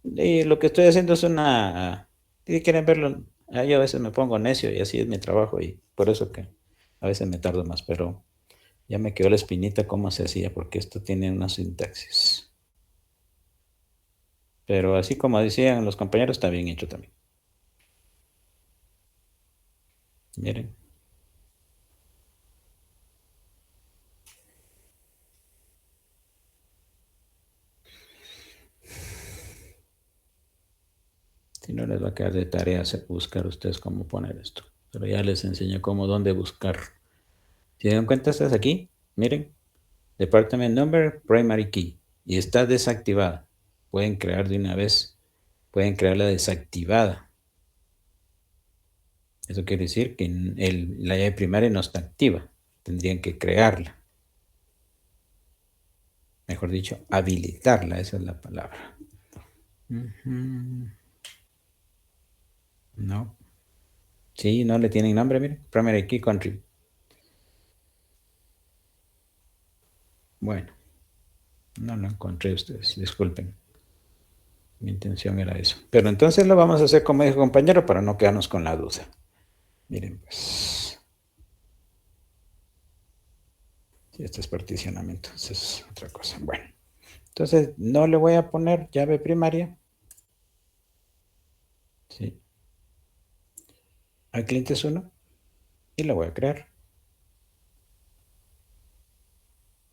Y lo que estoy haciendo es una. Si quieren verlo, yo a veces me pongo necio y así es mi trabajo y por eso que a veces me tardo más, pero ya me quedó la espinita cómo se hacía, porque esto tiene una sintaxis. Pero así como decían los compañeros, está bien hecho también. Miren. Si no les va a quedar de tarea buscar ustedes cómo poner esto. Pero ya les enseño cómo, dónde buscar. Si se dan cuenta, estás aquí. Miren. Department Number, Primary Key. Y está desactivada. Pueden crear de una vez. Pueden crearla desactivada. Eso quiere decir que la llave primaria no está activa. Tendrían que crearla. Mejor dicho, habilitarla. Esa es la palabra. No. Sí, no le tienen nombre, miren. Primary Key Country. Bueno, no lo encontré ustedes. Disculpen. Mi intención era eso. Pero entonces lo vamos a hacer como dijo compañero para no quedarnos con la duda. Miren, pues. Si esto es particionamiento, eso es otra cosa. Bueno, entonces no le voy a poner llave primaria. Sí. Al cliente es 1 y la voy a crear.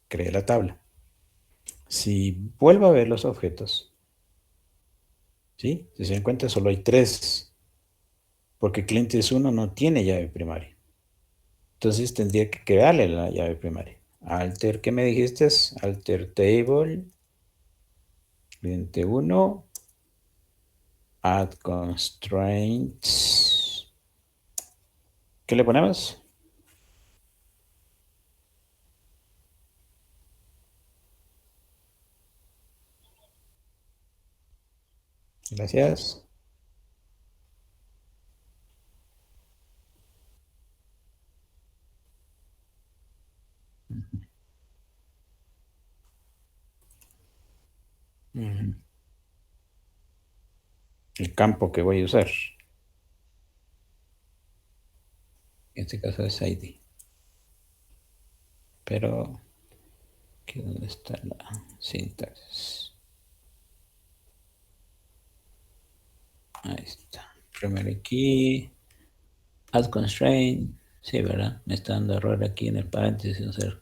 Creé la tabla. Si vuelvo a ver los objetos, ¿sí? Si se dan cuenta, solo hay 3, porque cliente es 1 no tiene llave primaria. Entonces tendría que crearle la llave primaria. Alter, ¿qué me dijiste? Alter table, cliente 1, add constraints. ¿Qué le ponemos? Gracias. Ujú. El campo que voy a usar. En este caso es ID. Pero, ¿aquí dónde está la sintaxis? Ahí está. Primary key, add constraint. Sí, ¿verdad? Me está dando error aquí en el paréntesis. No sé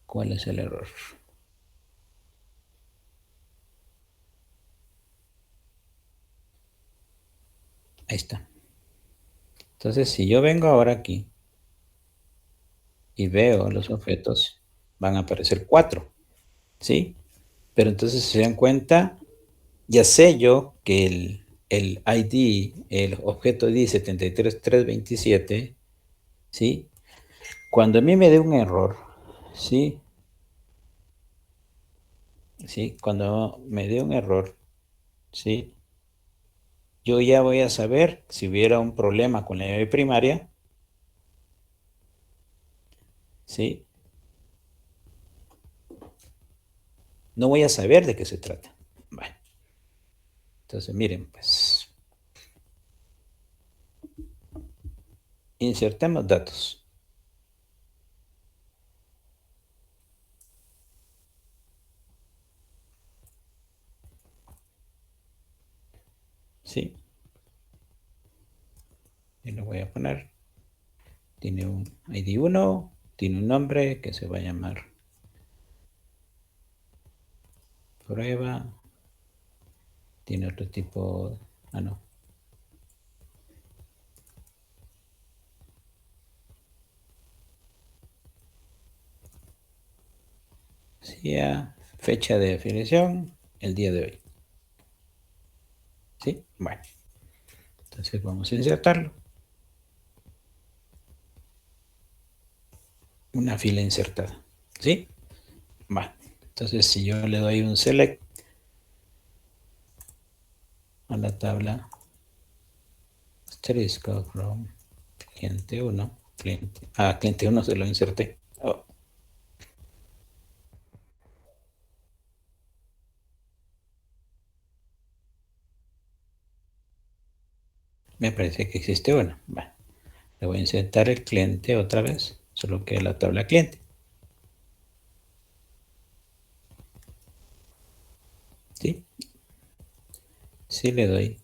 cuál es el error. Ahí está. Entonces, si yo vengo ahora aquí y veo los objetos, van a aparecer 4, ¿sí? Pero entonces, si se dan cuenta, ya sé yo que el ID, el objeto ID 73327, ¿sí? Cuando a mí me dé un error, ¿sí? ¿Sí? Cuando me dé un error, ¿sí? Yo ya voy a saber si hubiera un problema con la llave primaria, ¿sí? No voy a saber de qué se trata. Bueno, entonces miren, pues, insertemos datos, ¿sí? Y lo voy a poner, tiene un ID 1, tiene un nombre que se va a llamar prueba. Tiene otro tipo, no. Sí, fecha de definición, el día de hoy. ¿Sí? Bueno. Entonces vamos a insertarlo. Una fila insertada. ¿Sí? Bueno. Entonces si yo le doy un select a la tabla asterisco from cliente 1, cliente 1 se lo inserté. Oh. Me parece que existe uno. Bueno, le voy a insertar el cliente otra vez, solo que la tabla cliente. ¿Sí? Sí le doy.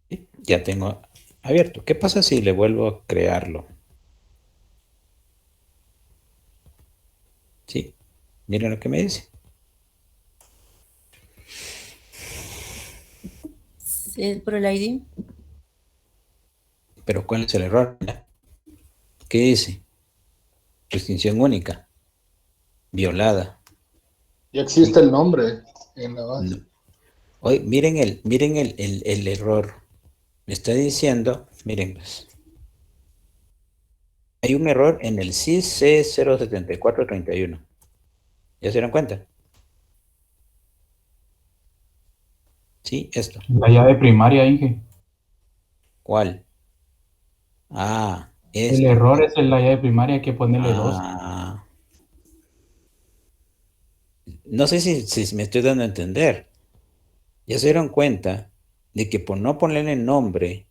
¿Sí? Ya tengo abierto. ¿Qué pasa si le vuelvo a crearlo? ¿Sí? Miren lo que me dice. Sí, por el ID. Pero ¿cuál es el error? ¿Qué dice? Restricción única. Violada. Ya existe el nombre en la base. No. Hoy, miren el error. Me está diciendo, miren, pues, hay un error en el CIS C07431. ¿Ya se dieron cuenta? Sí, esto. La llave primaria, Inge. ¿Cuál? Ah, El esto. error es en la llave primaria, hay que ponerle 2. Ah, no sé si me estoy dando a entender. Ya se dieron cuenta de que por no ponerle nombre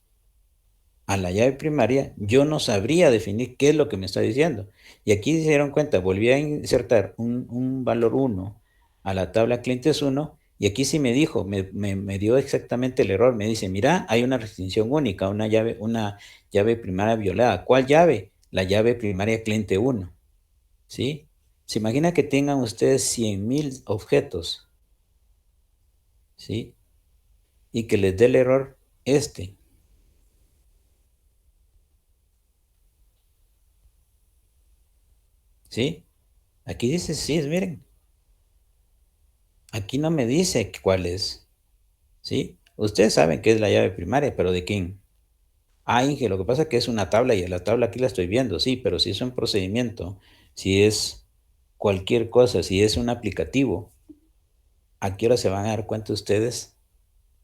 a la llave primaria, yo no sabría definir qué es lo que me está diciendo. Y aquí se dieron cuenta, volví a insertar un valor 1 a la tabla clientes 1, y aquí sí me dijo, me dio exactamente el error. Me dice, mira, hay una restricción única, una llave primaria violada. ¿Cuál llave? La llave primaria cliente 1. ¿Sí? Se imagina que tengan ustedes 100,000 objetos, ¿sí? Y que les dé el error este. ¿Sí? Aquí dice, sí, miren. Aquí no me dice cuál es. ¿Sí? Ustedes saben que es la llave primaria, pero ¿de quién? Ah, Inge, lo que pasa es que es una tabla y la tabla aquí la estoy viendo, sí, pero si es un procedimiento, si es cualquier cosa, si es un aplicativo, ¿a qué hora se van a dar cuenta ustedes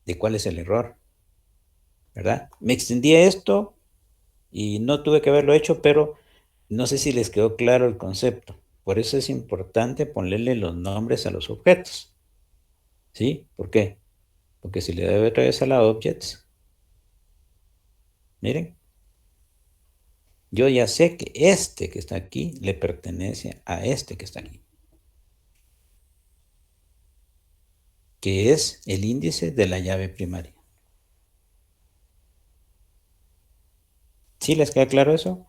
de cuál es el error? ¿Verdad? Me extendí a esto y no tuve que haberlo hecho, pero no sé si les quedó claro el concepto. Por eso es importante ponerle los nombres a los objetos. ¿Sí? ¿Por qué? Porque si le doy otra vez a la objects, miren, yo ya sé que este que está aquí le pertenece a este que está aquí, que es el índice de la llave primaria. ¿Sí les queda claro eso?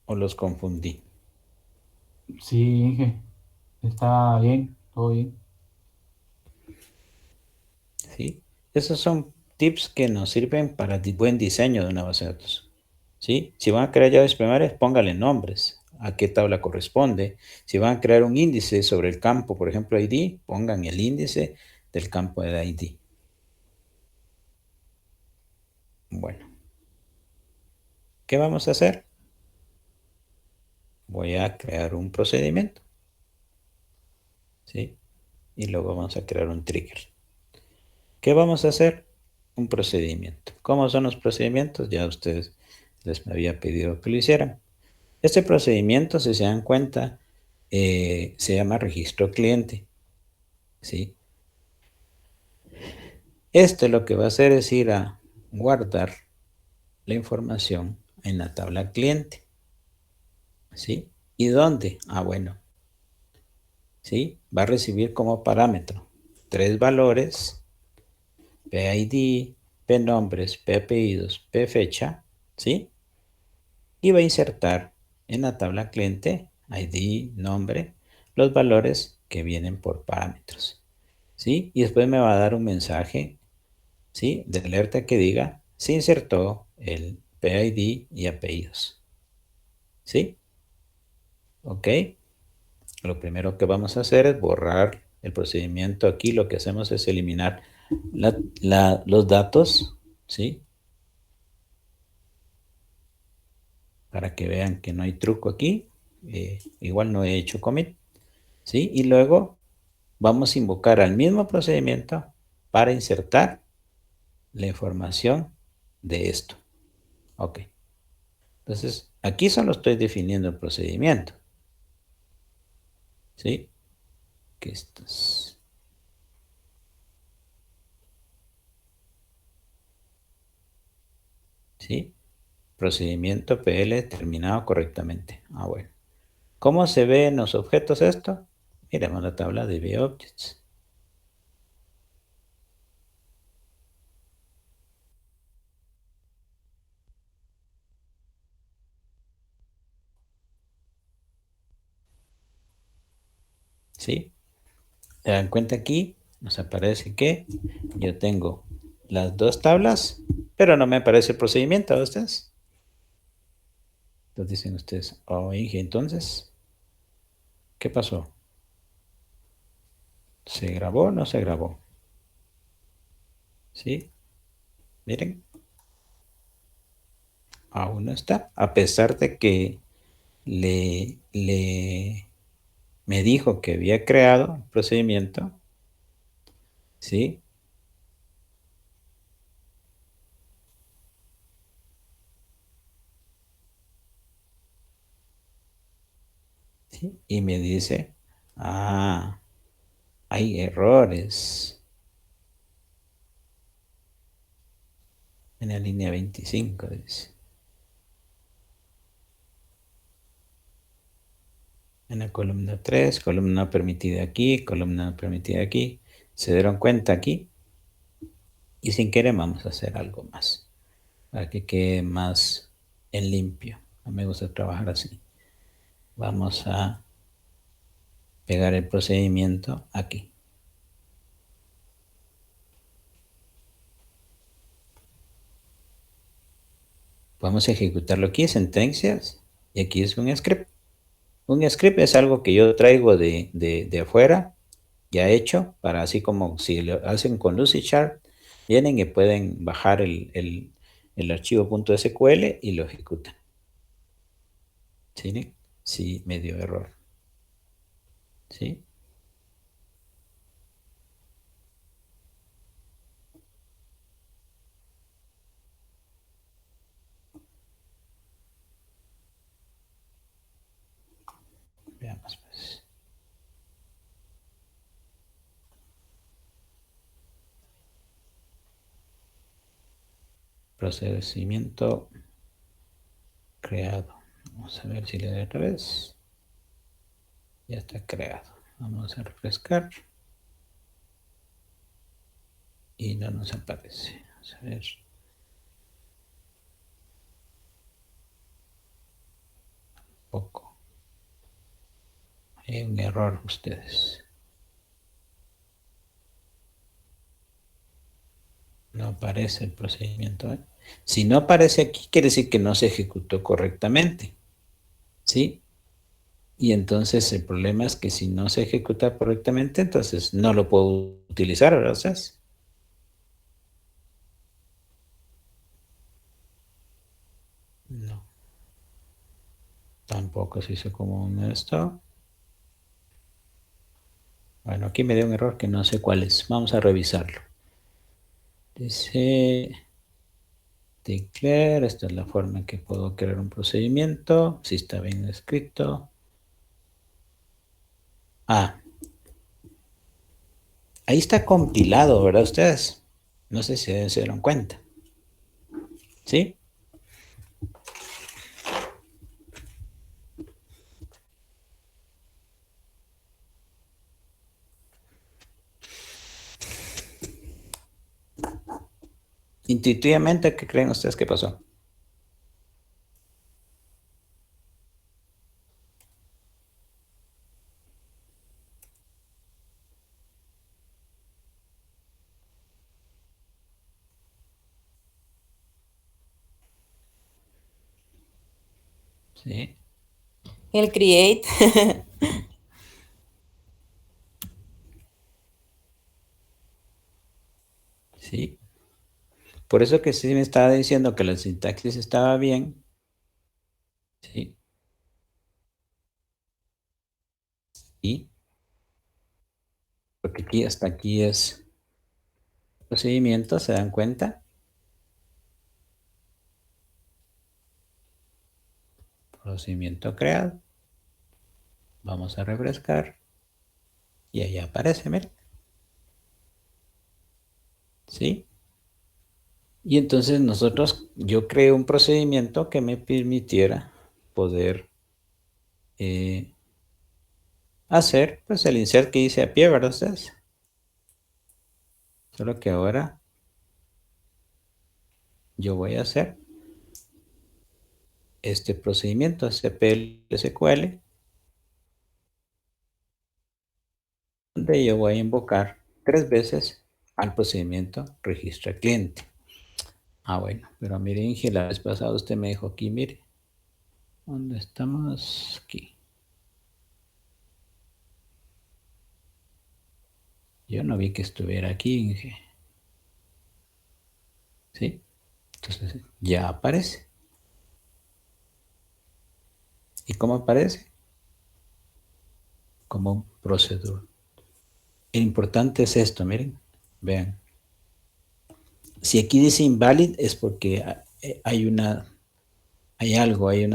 ¿O los confundí? Sí, Inge. Está bien, todo bien. ¿Sí? Esos son tips que nos sirven para el buen diseño de una base de datos. ¿Sí? Si van a crear llaves primarias, pónganle nombres, a qué tabla corresponde. Si van a crear un índice sobre el campo, por ejemplo, ID, pongan el índice del campo de ID. Bueno, ¿qué vamos a hacer? Voy a crear un procedimiento, ¿sí? Y luego vamos a crear un trigger. ¿Qué vamos a hacer? Un procedimiento. ¿Cómo son los procedimientos? Ya ustedes les había pedido que lo hicieran. Este procedimiento, si se dan cuenta, se llama registro cliente, ¿sí? Este lo que va a hacer es ir a guardar la información en la tabla cliente, ¿sí? ¿Y dónde? Ah, bueno, ¿sí? Va a recibir como parámetro 3 valores, PID, P nombres, P apellidos, P fecha, ¿sí? Y va a insertar en la tabla cliente, ID, nombre, los valores que vienen por parámetros, ¿sí? Y después me va a dar un mensaje, ¿sí? De alerta que diga, se insertó el PID y apellidos, ¿sí? ¿Ok? Lo primero que vamos a hacer es borrar el procedimiento aquí. Lo que hacemos es eliminar los datos, ¿sí? Para que vean que no hay truco aquí. Igual no he hecho commit, ¿sí? Y luego vamos a invocar al mismo procedimiento para insertar la información de esto. Ok. Entonces, aquí solo estoy definiendo el procedimiento, ¿sí? Que esto es... ¿Sí? Procedimiento PL terminado correctamente. Ah, bueno. ¿Cómo se ve en los objetos esto? Miremos la tabla de VObjects. ¿Sí? Se dan cuenta aquí, nos aparece que yo tengo las dos tablas, pero no me aparece el procedimiento a ustedes. Entonces dicen ustedes, oh, Inge, entonces, ¿qué pasó? ¿Se grabó o no se grabó? ¿Sí? Miren, aún no está, a pesar de que me dijo que había creado el procedimiento, ¿sí? ¿Sí? Y me dice, ah, hay errores en la línea 25, dice. En la columna 3, columna no permitida aquí, columna no permitida aquí. ¿Se dieron cuenta aquí? Y sin querer vamos a hacer algo más, para que quede más en limpio. No me gusta trabajar así. Vamos a pegar el procedimiento aquí. Vamos a ejecutarlo aquí, sentencias, y aquí es un script. Un script es algo que yo traigo de afuera, ya hecho, para así como si lo hacen con Lucidchart, vienen y pueden bajar el archivo .sql y lo ejecutan. ¿Sí? Sí, me dio error. ¿Sí? Veamos pues. Procedimiento creado. Vamos a ver si le doy otra vez. Ya está creado. Vamos a refrescar. Y no nos aparece. Vamos a ver. Poco. Hay un error ustedes. No aparece el procedimiento. ¿Eh? Si no aparece aquí, quiere decir que no se ejecutó correctamente. ¿Sí? Y entonces el problema es que si no se ejecuta correctamente, entonces no lo puedo utilizar, ¿verdad? No. Tampoco se hizo como esto. Bueno, aquí me dio un error que no sé cuál es. Vamos a revisarlo. Dice declare. Esta es la forma en que puedo crear un procedimiento. Si está bien escrito. Ah. Ahí está compilado, ¿verdad ustedes? No sé si se dieron cuenta. ¿Sí? Intuitivamente, ¿qué creen ustedes que pasó? Sí, El create. sí. Por eso que sí me estaba diciendo que la sintaxis estaba bien. Sí. Y porque aquí hasta aquí es procedimiento, ¿se dan cuenta? Procedimiento creado. Vamos a refrescar. Y ahí aparece, miren. ¿Sí? Y entonces yo creé un procedimiento que me permitiera poder hacer pues el insert que hice a pie, ¿verdad ustedes? Solo que ahora yo voy a hacer este procedimiento SQL, donde yo voy a invocar 3 veces al procedimiento registra cliente. Ah, bueno, pero mire, Inge, la vez pasada usted me dijo aquí, mire, ¿dónde estamos? Aquí. Yo no vi que estuviera aquí, Inge. ¿Sí? Entonces ya aparece. ¿Y cómo aparece? Como un procedure. El importante es esto, miren, vean. Si aquí dice invalid es porque hay una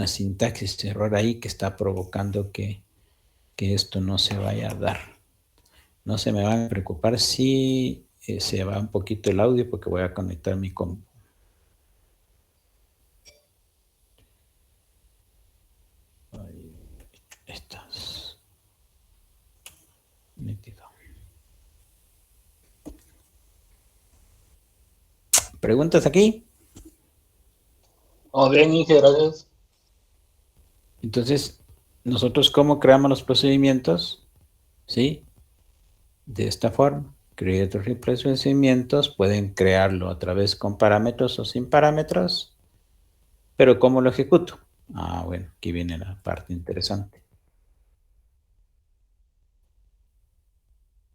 sintaxis error ahí que está provocando que esto no se vaya a dar. No se me van a preocupar si se va un poquito el audio porque voy a conectar mi compu. Ahí estás. Nítido. ¿Preguntas aquí? Oh, bien, Inge, gracias. Entonces, nosotros cómo creamos los procedimientos, ¿sí? De esta forma. Creator y procedimientos pueden crearlo a través con parámetros o sin parámetros, pero ¿cómo lo ejecuto? Ah, bueno, aquí viene la parte interesante.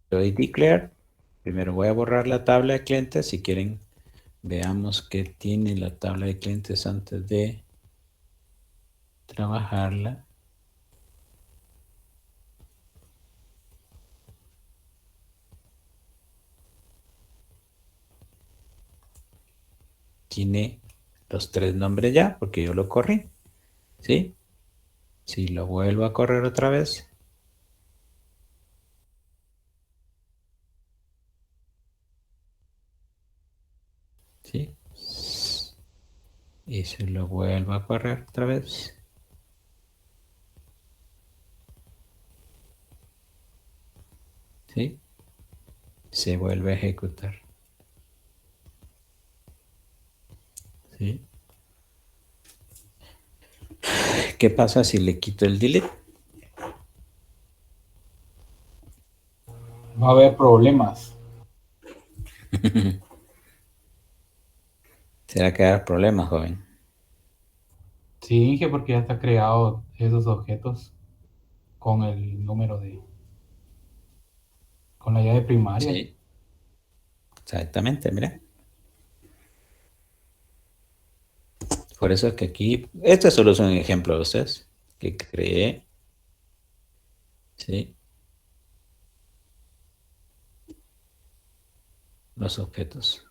Doy declare. Primero voy a borrar la tabla de clientes. Si quieren, veamos qué tiene la tabla de clientes antes de trabajarla. Tiene los 3 nombres ya, porque yo lo corrí. ¿Sí? Si lo vuelvo a correr otra vez. ¿Sí? Y se lo vuelvo a correr otra vez. ¿Sí? Se vuelve a ejecutar. ¿Sí? ¿Qué pasa si le quito el delete? Va a haber problemas. ¿Será que va a dar problemas, joven? Sí, Inge, porque ya está creado esos objetos con el número con la llave primaria. Sí. Exactamente, mira. Por eso es que aquí, este solo es un ejemplo de ustedes que creé. ¿Sí? Los objetos.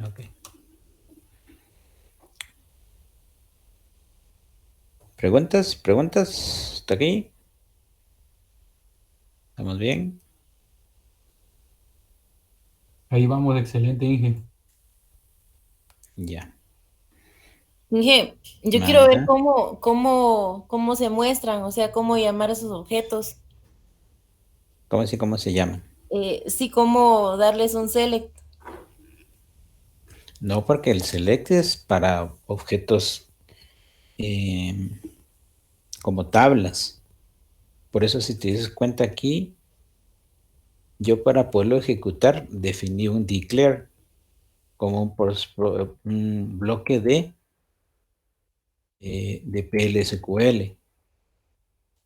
Ok. ¿Preguntas? ¿Preguntas? ¿Hasta aquí? ¿Estamos bien? Ahí vamos, excelente, Inge. Ya. Inge, yo quiero ver Manda. cómo se muestran, o sea, cómo llamar a esos objetos. ¿Cómo se llaman? Sí, cómo darles un select. No, porque el select es para objetos como tablas. Por eso, si te das cuenta aquí, yo para poderlo ejecutar definí un declare como un bloque de PLSQL.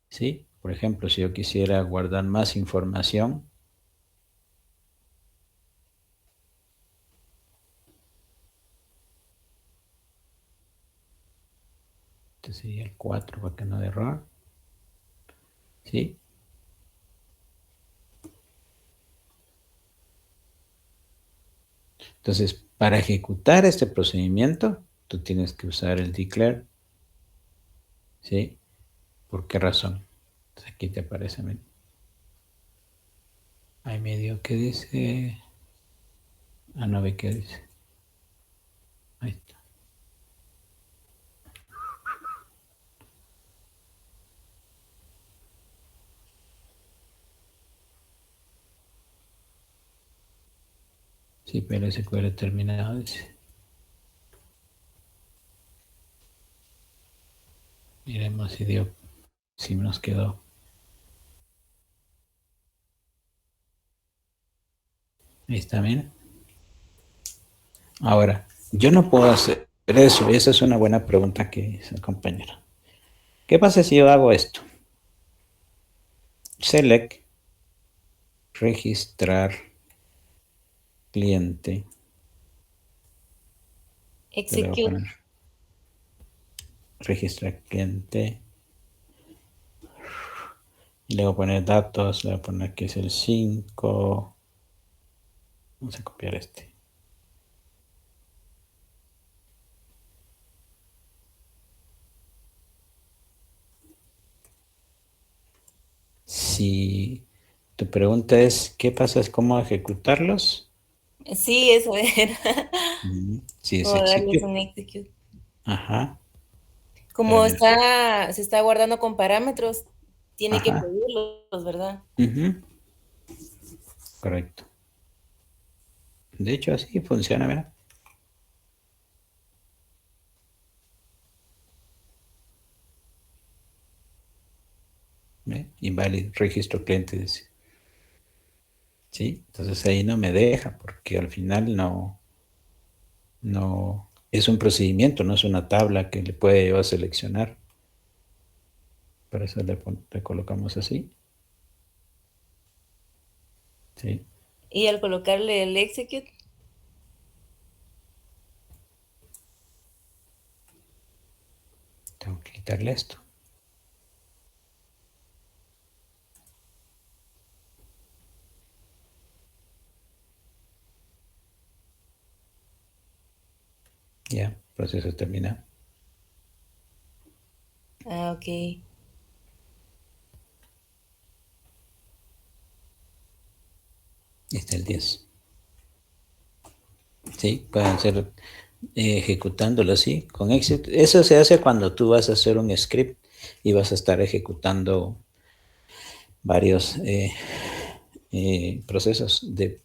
¿Sí? Por ejemplo, si yo quisiera guardar más información, este sería el 4 para que no dé error. ¿Sí? Entonces, para ejecutar este procedimiento, tú tienes que usar el declare. ¿Sí? ¿Por qué razón? Entonces, aquí te aparece. Hay medio que dice. Ah, no ve qué dice. Ahí está. Sí, PLSQL terminado, dice. Miremos si nos quedó. Ahí está, miren. Ahora, yo no puedo hacer eso. Esa es una buena pregunta que hizo el compañero. ¿Qué pasa si yo hago esto? Select, registrar cliente. Le voy a Execute. poner registrar cliente. Y le voy a poner datos. Le voy a poner que es el 5. Vamos a copiar este. Si tu pregunta es, ¿qué pasa? ¿Es cómo ejecutarlos? Sí, eso era. Sí, es Como darles execute. un execute. Ajá. Como se está guardando con parámetros, tiene que Ajá. pedirlos, ¿verdad? Correcto. De hecho, así funciona, ¿verdad? Inválido, registro cliente, dice. Sí, entonces ahí no me deja, porque al final no es un procedimiento, no es una tabla que le puede yo seleccionar. Por eso le colocamos así. Sí. Y al colocarle el execute, Tengo que quitarle esto. Ya, proceso terminado. ok. Está el 10. Sí, pueden ser ejecutándolo así, con éxito. Eso se hace cuando tú vas a hacer un script y vas a estar ejecutando varios procesos de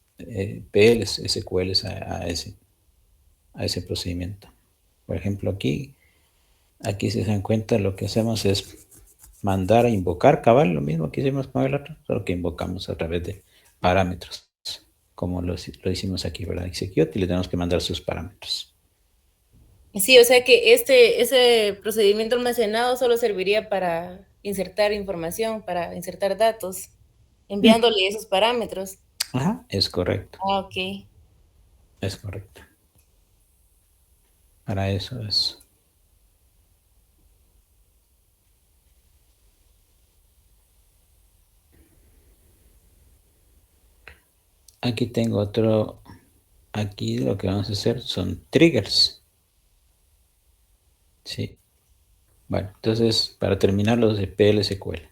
PLs, SQLs a ese procedimiento. Por ejemplo, aquí si se dan cuenta, lo que hacemos es mandar a invocar, cabal, lo mismo que hicimos con el otro, solo que invocamos a través de parámetros, como lo hicimos aquí, ¿verdad? Execute y le tenemos que mandar sus parámetros. Sí, o sea que ese procedimiento almacenado solo serviría para insertar información, para insertar datos, enviándole esos parámetros. Ajá, es correcto. Ok. Es correcto. Para eso es. Aquí tengo otro. Aquí lo que vamos a hacer son triggers. Sí. Bueno, entonces, para terminar los de PLSQL,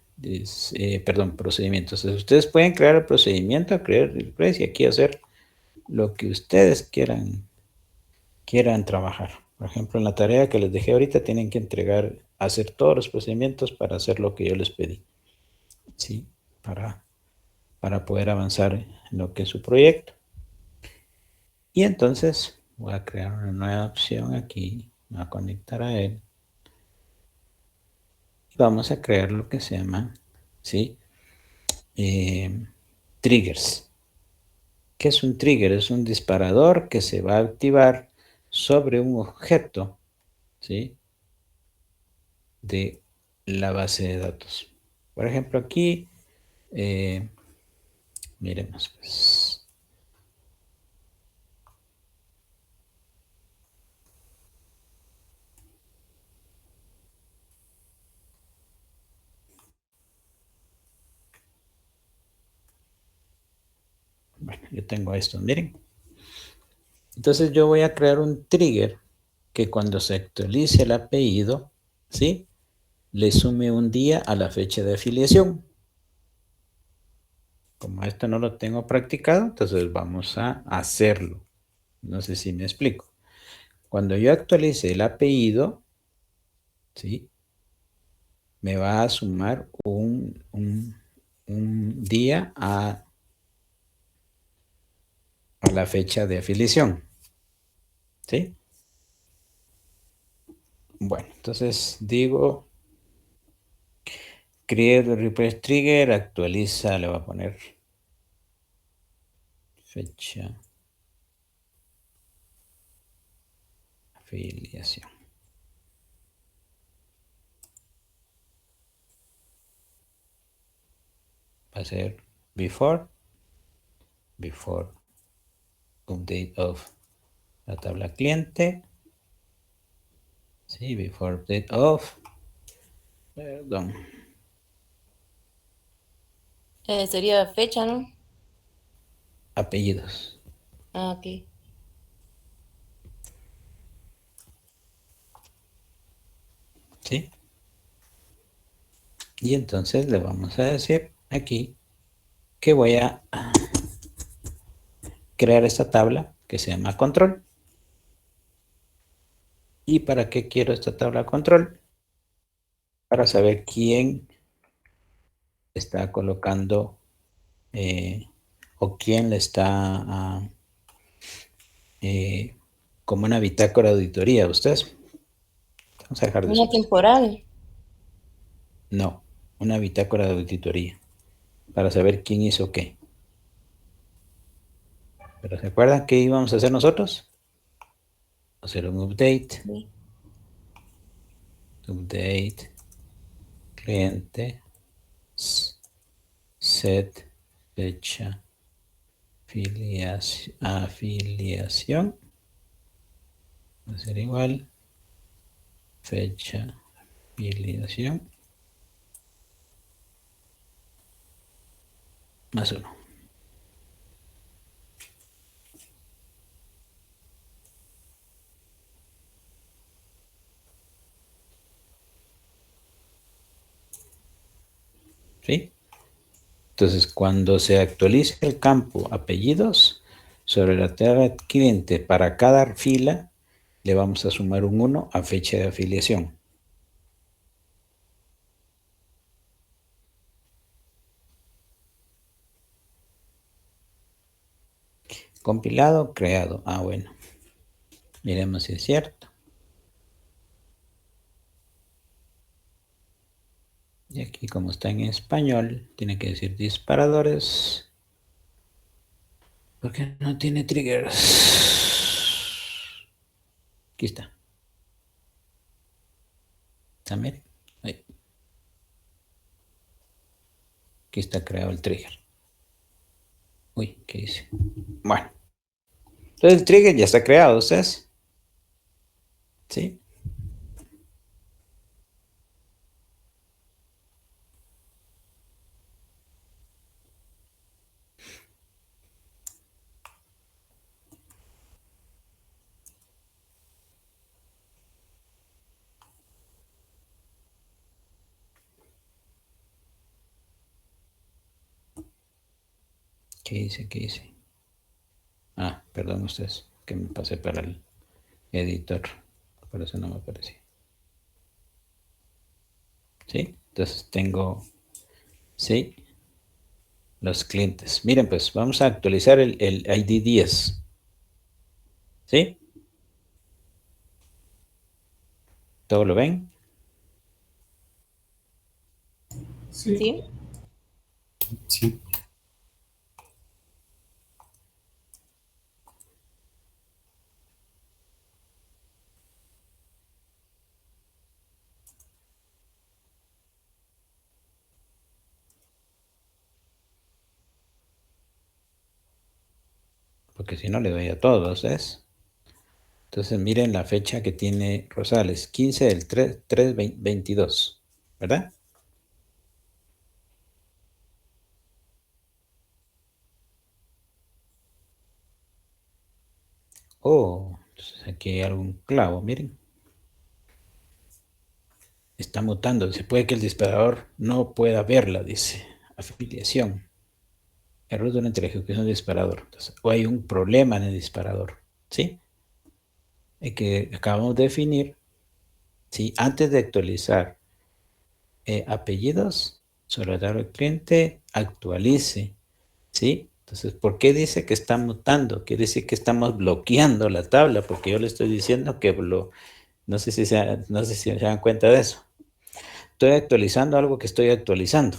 perdón, procedimientos. Entonces, ustedes pueden crear el procedimiento, crear el request y aquí hacer lo que ustedes quieran trabajar. Por ejemplo, en la tarea que les dejé ahorita tienen que hacer todos los procedimientos para hacer lo que yo les pedí. ¿Sí? Para poder avanzar en lo que es su proyecto. Y entonces voy a crear una nueva opción aquí. Me voy a conectar a él. Y vamos a crear lo que se llama, ¿sí? Triggers. ¿Qué es un trigger? Es un disparador que se va a activar sobre un objeto, ¿sí? De la base de datos. Por ejemplo, aquí, miremos, pues. Bueno, yo tengo esto, miren. Entonces yo voy a crear un trigger que cuando se actualice el apellido, ¿sí? Le sume un día a la fecha de afiliación. Como esto no lo tengo practicado, entonces vamos a hacerlo. No sé si me explico. Cuando yo actualice el apellido, ¿sí? Me va a sumar un día a la fecha de afiliación. ¿Sí? Bueno, entonces digo, create replace trigger, actualiza, le voy a poner fecha afiliación. Va a ser before update of la tabla cliente. Sí, before update of, perdón, Sería fecha, ¿no? apellidos. Ah, ok. ¿Sí? Y entonces le vamos a decir aquí que voy a crear esta tabla que se llama control. ¿Y para qué quiero esta tabla control? Para saber quién está colocando o quién le está como una bitácora de auditoría. ¿Ustedes? Vamos a dejar de Una eso. temporal. No, una bitácora de auditoría. Para saber quién hizo qué. ¿Pero se acuerdan qué íbamos a hacer nosotros? Hacer un update. Sí. Update. Cliente. Set. Fecha. Afiliación. Va a ser igual. Fecha. Afiliación. Más 1. ¿Sí? Entonces, cuando se actualice el campo apellidos sobre la tabla cliente para cada fila, le vamos a sumar un 1 a fecha de afiliación. Compilado, creado. Ah, bueno. Miremos si es cierto. Y aquí, como está en español, tiene que decir disparadores. Porque no tiene triggers. Aquí está. También. Ahí. Aquí está creado el trigger. Uy, ¿qué hice? Bueno. Entonces el trigger ya está creado, ¿ustedes? ¿Sí? ¿Qué hice? ¿Qué hice? Ah. Perdón ustedes, que me pasé para el editor. Por eso no me aparecía. ¿Sí? Entonces tengo, ¿sí? Los clientes. Miren, pues vamos a actualizar el ID 10. ¿Sí? ¿Todo lo ven? Sí. ¿Sí? Sí. Porque si no le doy a todos, ¿es? Entonces miren la fecha que tiene Rosales, 15 del 3 22, ¿verdad? Oh, entonces aquí hay algún clavo, miren. Está mutando, dice, puede que el disparador no pueda verla, dice. Afiliación. Error durante la ejecución del disparador. Entonces, o hay un problema en el disparador, ¿sí? Que acabamos de definir, ¿sí? Antes de actualizar apellidos, solicitar al cliente, actualice, ¿sí? Entonces, ¿por qué dice que está mutando? Quiere decir que estamos bloqueando la tabla, porque yo le estoy diciendo que no sé si no sé si se dan cuenta de eso. Estoy actualizando algo que estoy actualizando.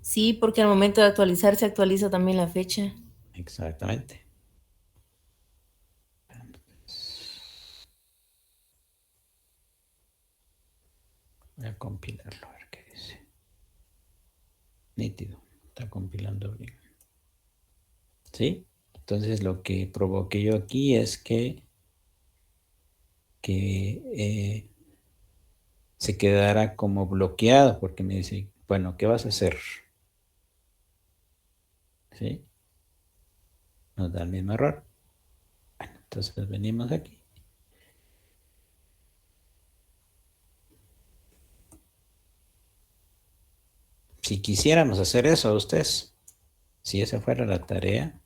Sí, porque al momento de actualizar se actualiza también la fecha. Exactamente. Voy a compilarlo, a ver qué dice. Nítido, está compilando bien. ¿Sí? Entonces lo que provoqué yo aquí es que se quedara como bloqueado, porque me dice, bueno, ¿qué vas a hacer? ¿Sí? Nos da el mismo error. Bueno, entonces venimos aquí. Si quisiéramos hacer eso, ustedes, si esa fuera la tarea,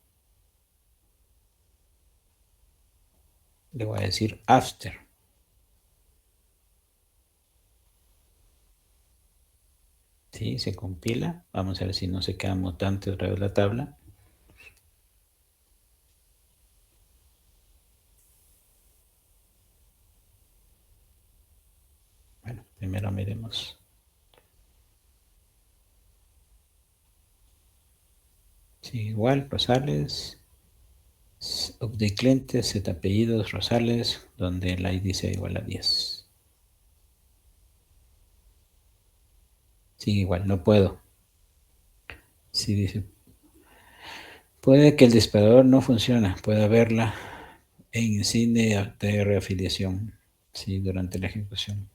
le voy a decir after. ¿Sí? Se compila. Vamos a ver si no se queda mutante otra vez la tabla. Bueno, primero miremos. Sí, igual, Rosales. Update cliente, set apellidos, Rosales, donde el ID sea igual a 10. Sí, igual, no puedo. Sí, dice, puede que el disparador no funcione, puede haberla en cine de reafiliación, sí, durante la ejecución.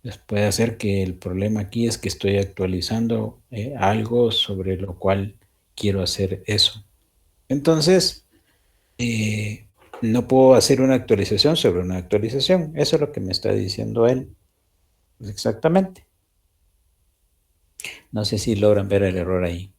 Pues puede ser que el problema aquí es que estoy actualizando algo sobre lo cual quiero hacer eso. Entonces, no puedo hacer una actualización sobre una actualización. Eso es lo que me está diciendo él. Exactamente. No sé si logran ver el error ahí.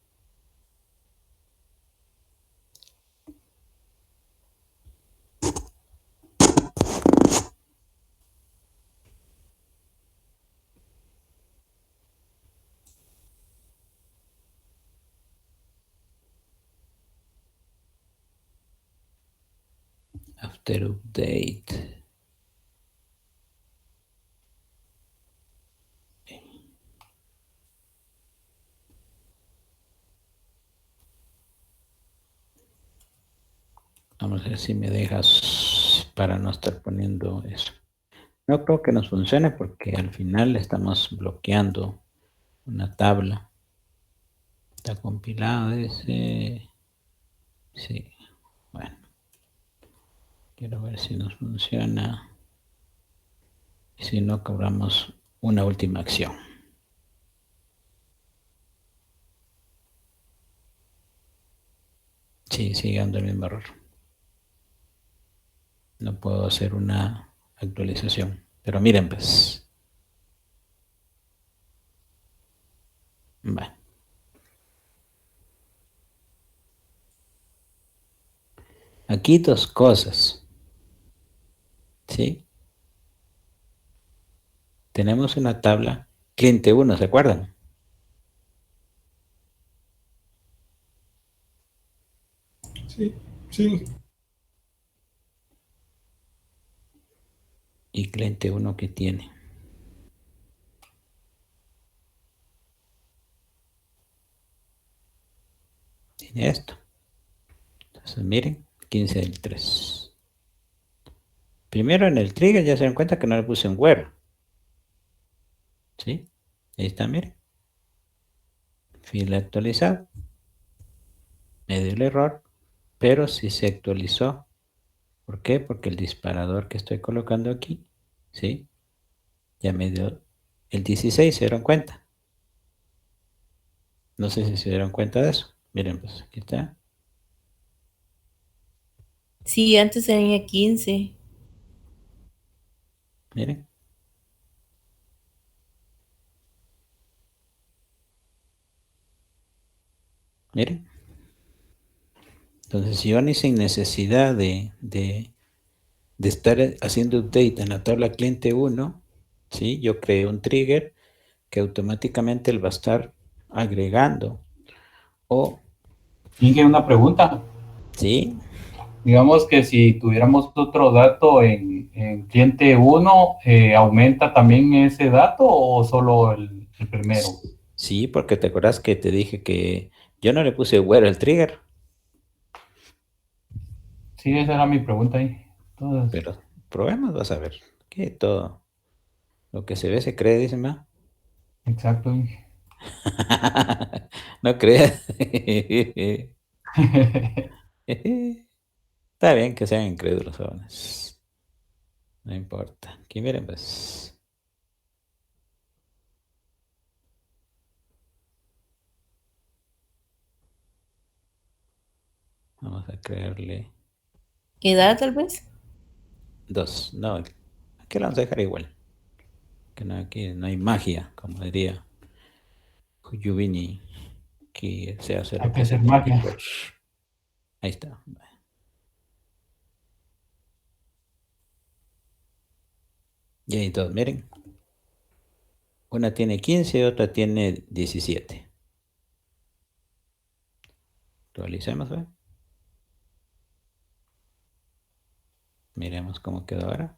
After update. Vamos a ver si me dejas para no estar poniendo eso. No creo que nos funcione porque al final estamos bloqueando una tabla. Está compilado ese. Sí, bueno. Quiero ver si nos funciona. Y si no, cobramos una última acción. Sí, sigue dando el mismo error. No puedo hacer una actualización. Pero miren, pues. Bueno. Aquí dos cosas, ¿sí? Tenemos una tabla, cliente 1, ¿se acuerdan? Sí, sí. Y cliente 1 que tiene. Tiene esto. Entonces, miren, 15 del 3. Primero en el trigger ya se dan cuenta que no le puse un where. ¿Sí? Ahí está, miren. Fila actualizado. Me dio el error, pero sí se actualizó. ¿Por qué? Porque el disparador que estoy colocando aquí, ¿sí? Ya me dio el 16, ¿se dieron cuenta? No sé si se dieron cuenta de eso. Miren, pues aquí está. Sí, antes tenía 15. Miren. Miren. Entonces, si yo ni sin necesidad de estar haciendo update en la tabla cliente 1, ¿sí? Yo creé un trigger que automáticamente él va a estar agregando. O, Inge, una pregunta. ¿sí? Digamos que si tuviéramos otro dato en cliente uno, ¿aumenta también ese dato o solo el primero? Sí, porque te acuerdas que te dije que yo no le puse where al trigger, Sí, esa era mi pregunta ahí. Entonces, pero probemos, vas a ver que todo lo que se ve se cree, dice ma. exacto, Inge. No creas. Está bien que sean incrédulos, jóvenes. No importa. Aquí miren, pues. Vamos a crearle ¿Edad tal vez? 2. No, aquí lo vamos a dejar igual. Que no, aquí no hay magia, como diría Yubini, que se hace Hay lo que que se hacer tiene que magia. hacer. Ahí está. Y ahí todos, miren. Una tiene 15 y otra tiene 17. Actualicemos, ¿ve? Miremos cómo quedó ahora.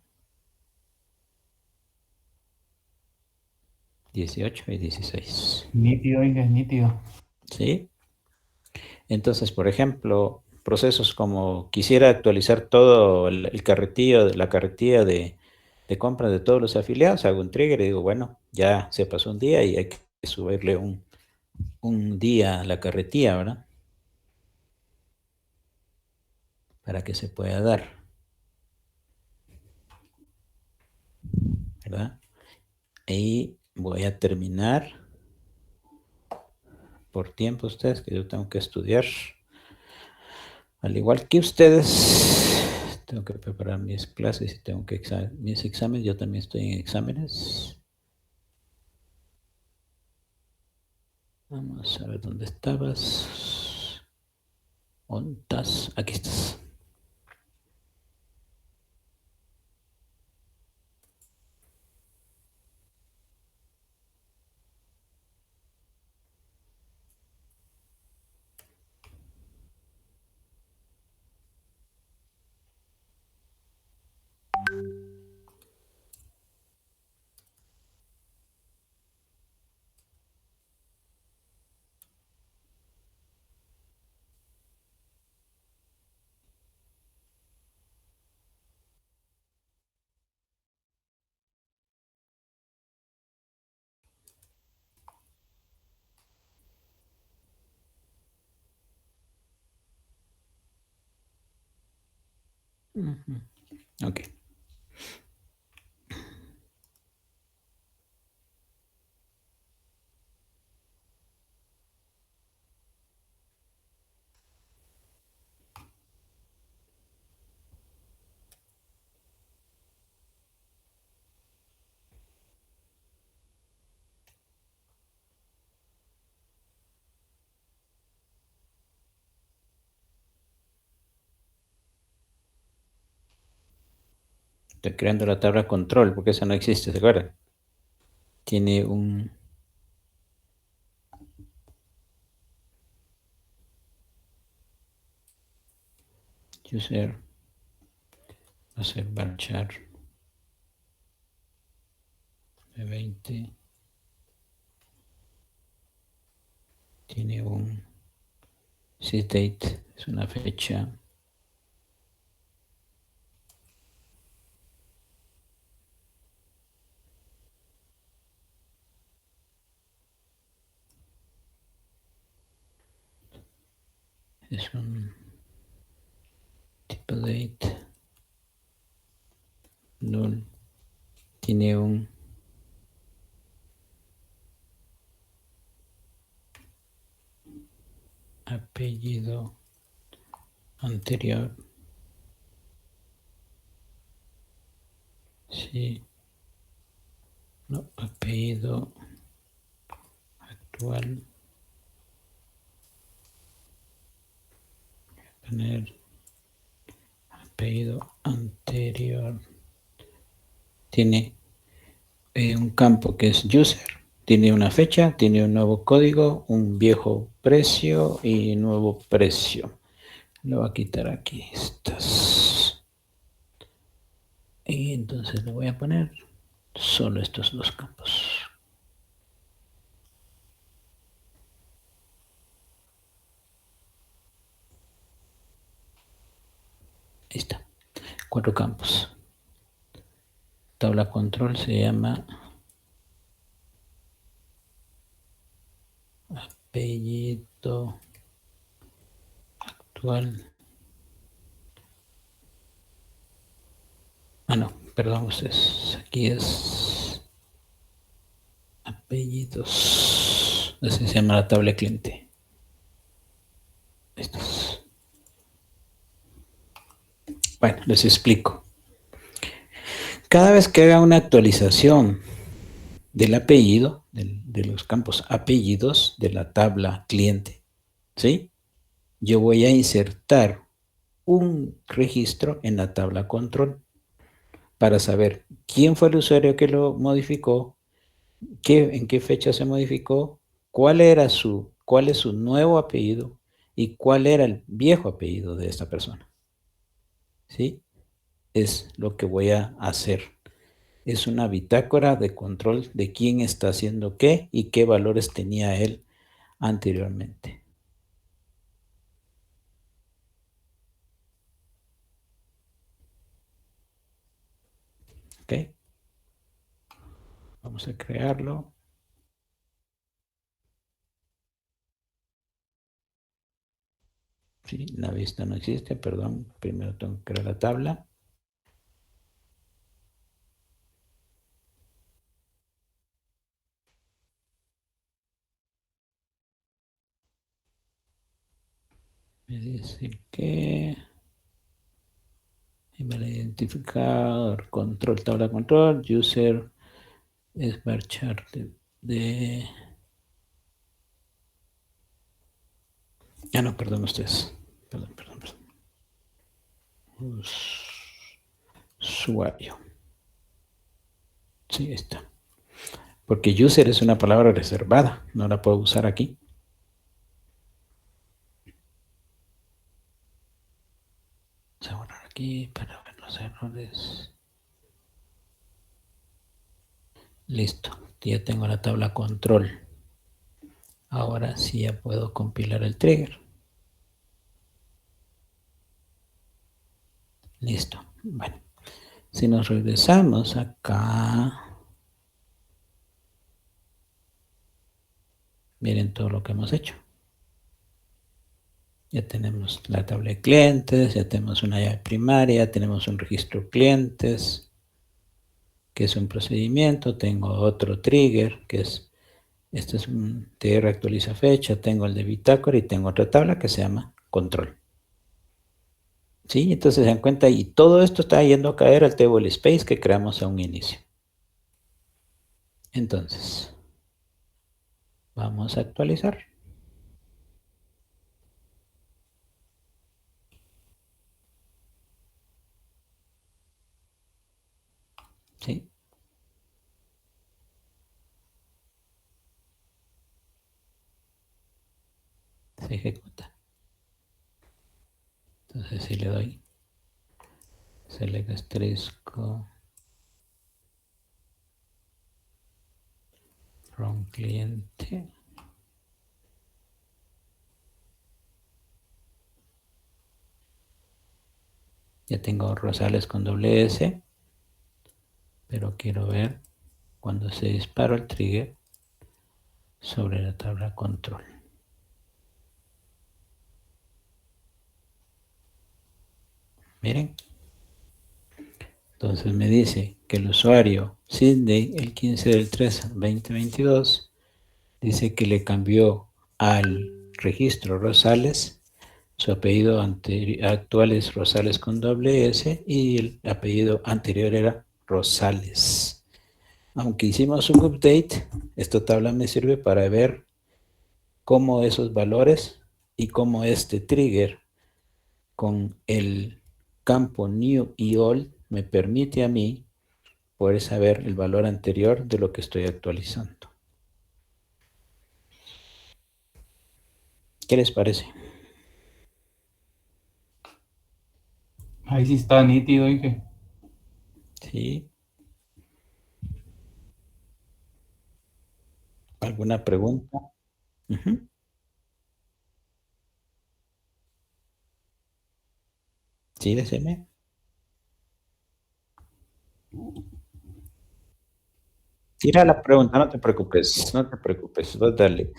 18 y 16. Nítido, Inge, nítido. ¿Sí? Entonces, por ejemplo, procesos como quisiera actualizar todo el carretillo, la carretilla de compra de todos los afiliados, hago un trigger y digo, bueno, ya se pasó un día y hay que subirle un día a la carretilla, ¿verdad? Para que se pueda dar, ¿verdad? Y voy a terminar por tiempo ustedes, que yo tengo que estudiar. Al igual que ustedes, tengo que preparar mis clases y tengo que mis exámenes. Yo también estoy en exámenes. Vamos a ver dónde estabas. ¿Dónde estás? Aquí estás. Ujú. Ok. Estoy creando la tabla control, porque esa no existe, ¿se acuerdan? Tiene un... user, va a ser varchar de 20. Tiene un sysdate, es una fecha. Es un tipo date. Null. Tiene un apellido anterior. Sí. No, apellido actual. Poner apellido anterior. Tiene un campo que es user. Tiene una fecha, tiene un nuevo código, un viejo precio y nuevo precio. Lo voy a quitar aquí estas. Y entonces le voy a poner solo estos dos campos. Ahí está. 4 campos. Tabla control se llama apellido actual. Ah, no, perdón ustedes. Aquí es apellidos. Así se llama la tabla cliente. Estos. Bueno, les explico. Cada vez que haga una actualización del apellido, de los campos apellidos de la tabla cliente, ¿sí? Yo voy a insertar un registro en la tabla control para saber quién fue el usuario que lo modificó, en qué fecha se modificó, cuál es su nuevo apellido y cuál era el viejo apellido de esta persona. ¿Sí? Es lo que voy a hacer. Es una bitácora de control de quién está haciendo qué y qué valores tenía él anteriormente. ¿Ok? Vamos a crearlo. Sí, la vista no existe, perdón. Primero tengo que crear la tabla. Me dice que email identificador, control, tabla control, user es varchar de... Ah, no, perdón ustedes. Perdón. Usuario. Sí, está. Porque user es una palabra reservada, no la puedo usar aquí. Vamos a borrar aquí para ver los errores. Listo, ya tengo la tabla control. Ahora sí ya puedo compilar el trigger. Listo. Bueno, si nos regresamos acá, miren todo lo que hemos hecho. Ya tenemos la tabla de clientes, ya tenemos una llave primaria, ya tenemos un registro clientes, que es un procedimiento. Tengo otro trigger, que es, este es un tr actualiza fecha, tengo el de bitácora y tengo otra tabla que se llama control. ¿Sí? Entonces se dan cuenta y todo esto está yendo a caer al table space que creamos a un inicio. Entonces, vamos a actualizar. se ejecuta. Entonces si le doy select asterisco from cliente, ya tengo Rosales con doble S, pero quiero ver cuando se dispara el trigger sobre la tabla control. Miren. Entonces me dice que el usuario Sidney, el 15 del 3 2022, dice que le cambió al registro Rosales, su apellido actual es Rosales con doble S y el apellido anterior era Rosales. Aunque hicimos un update, esta tabla me sirve para ver cómo esos valores y cómo este trigger con el campo new y old me permite a mí poder saber el valor anterior de lo que estoy actualizando. ¿Qué les parece? Ahí sí está nítido, dije. ¿Sí? ¿Alguna pregunta? Uh-huh. ¿Sí, decime? Tira la pregunta, no te preocupes, vos dale.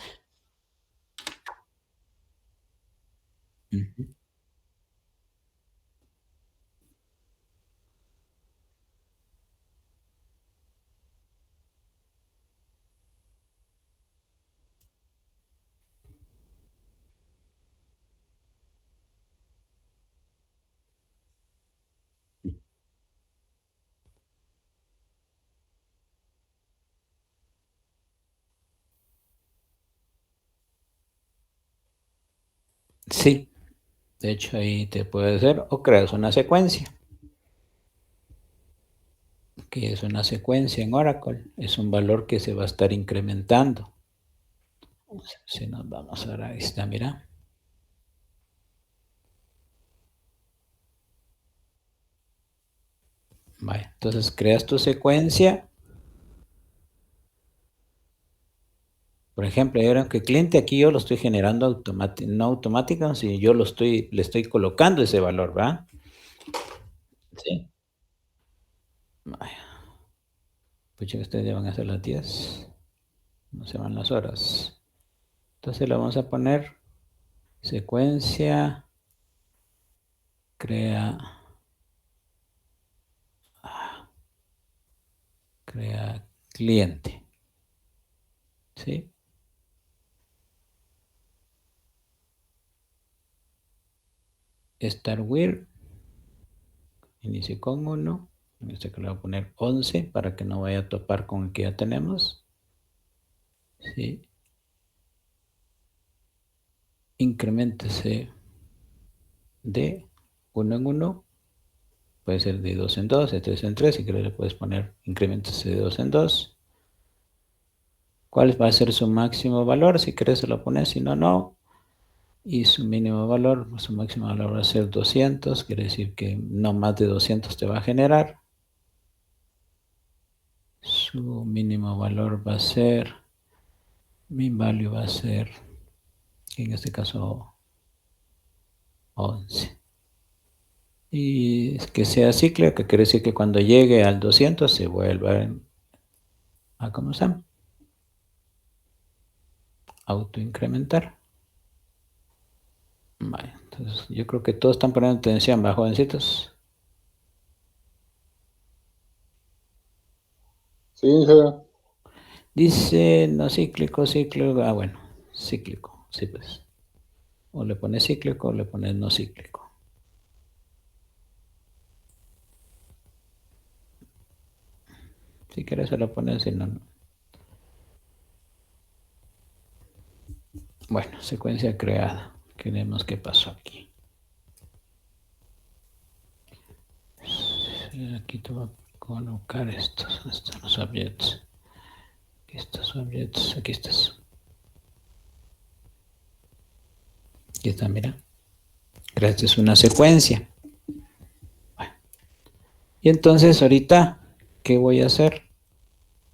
Uh-huh. Sí, de hecho ahí te puede hacer o creas una secuencia. Que es una secuencia en Oracle, es un valor que se va a estar incrementando. Si nos vamos ahora, ahí está, mira. Vale, entonces creas tu secuencia. Por ejemplo, vieron que el cliente aquí yo lo estoy generando automático, no automático, sino yo le estoy colocando ese valor, ¿va? Sí. Pucha, que ustedes ya van a ser las 10. No se van las horas. Entonces le vamos a poner secuencia, crea cliente. ¿Sí? Startware, inicie con 1. En este que le voy a poner 11 para que no vaya a topar con el que ya tenemos. ¿Sí? Incrementese de 1 en 1. Puede ser de 2 en 2, de 3 en 3. Si quieres le puedes poner incrementese de 2 en 2. ¿Cuál va a ser su máximo valor? Si quieres se lo pones, si no, no. Y su mínimo valor, su máximo valor va a ser 200. Quiere decir que no más de 200 te va a generar. Su mínimo valor va a ser, min value va a ser, en este caso, 11. Y que sea cíclico, que quiere decir que cuando llegue al 200 se vuelva a, ¿cómo se llama? Autoincrementar. Vale, entonces yo creo que todos están poniendo atención, ¿va, jovencitos? Sí, ingeniero. Dice no cíclico, cíclico. Ah, bueno, cíclico, sí pues. O le pones cíclico o le pones no cíclico. Si quieres se lo pones, si no, no. Bueno, secuencia creada. Queremos qué pasó aquí. Aquí te voy a colocar estos. ¿Dónde están los objetos? Aquí estos objetos. Aquí estás. Aquí está, mira. Creaste una secuencia. Bueno. Y entonces ahorita, ¿qué voy a hacer?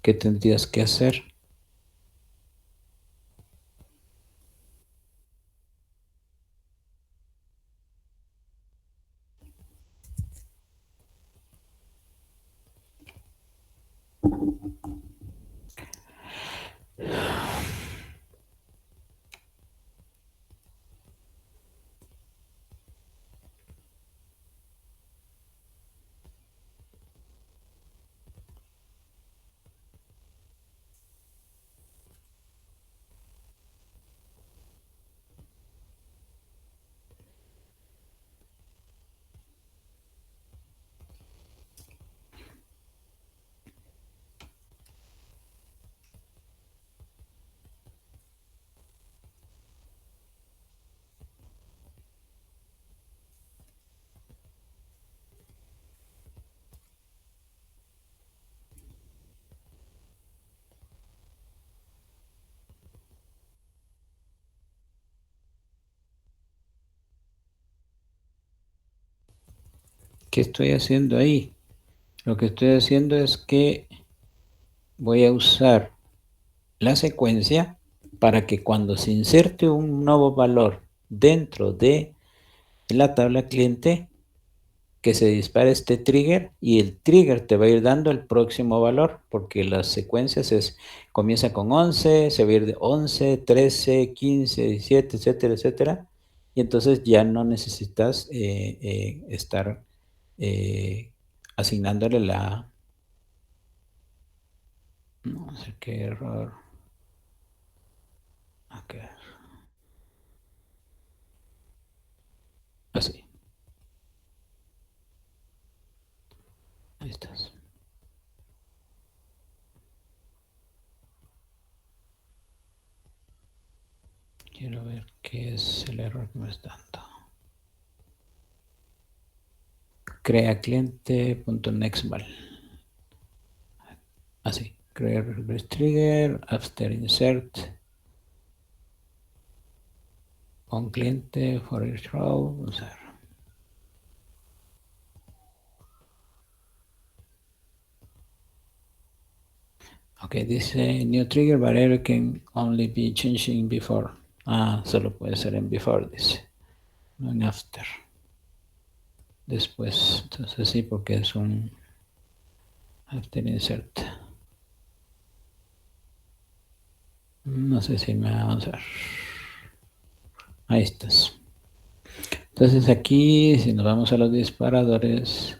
¿Qué tendrías que hacer? ¿Qué estoy haciendo ahí? Lo que estoy haciendo es que voy a usar la secuencia para que cuando se inserte un nuevo valor dentro de la tabla cliente, que se dispare este trigger y el trigger te va a ir dando el próximo valor, porque las secuencias comienza con 11, se va a ir de 11, 13, 15, 17, etcétera, etcétera. Y entonces ya no necesitas estar asignándole la... No sé qué error. Okay. Así. Ahí estás. Quiero ver qué es el error que me está dando. Crea cliente.nextval. Así. Create reverse trigger after insert on cliente for each row. Vamos a ver. Ok, dice new trigger, but error can only be changing before. Ah, solo puede ser en before, dice. No en after. Después, entonces sí, porque es un after insert. No sé si me va a avanzar. Ahí estás. Entonces aquí, si nos vamos a los disparadores,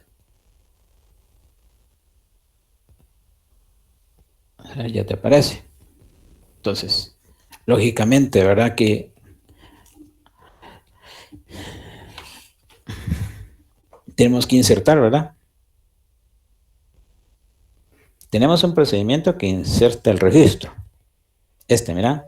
ya te aparece. Entonces, lógicamente, ¿verdad? Que tenemos que insertar, ¿verdad? Tenemos un procedimiento que inserta el registro. Mira.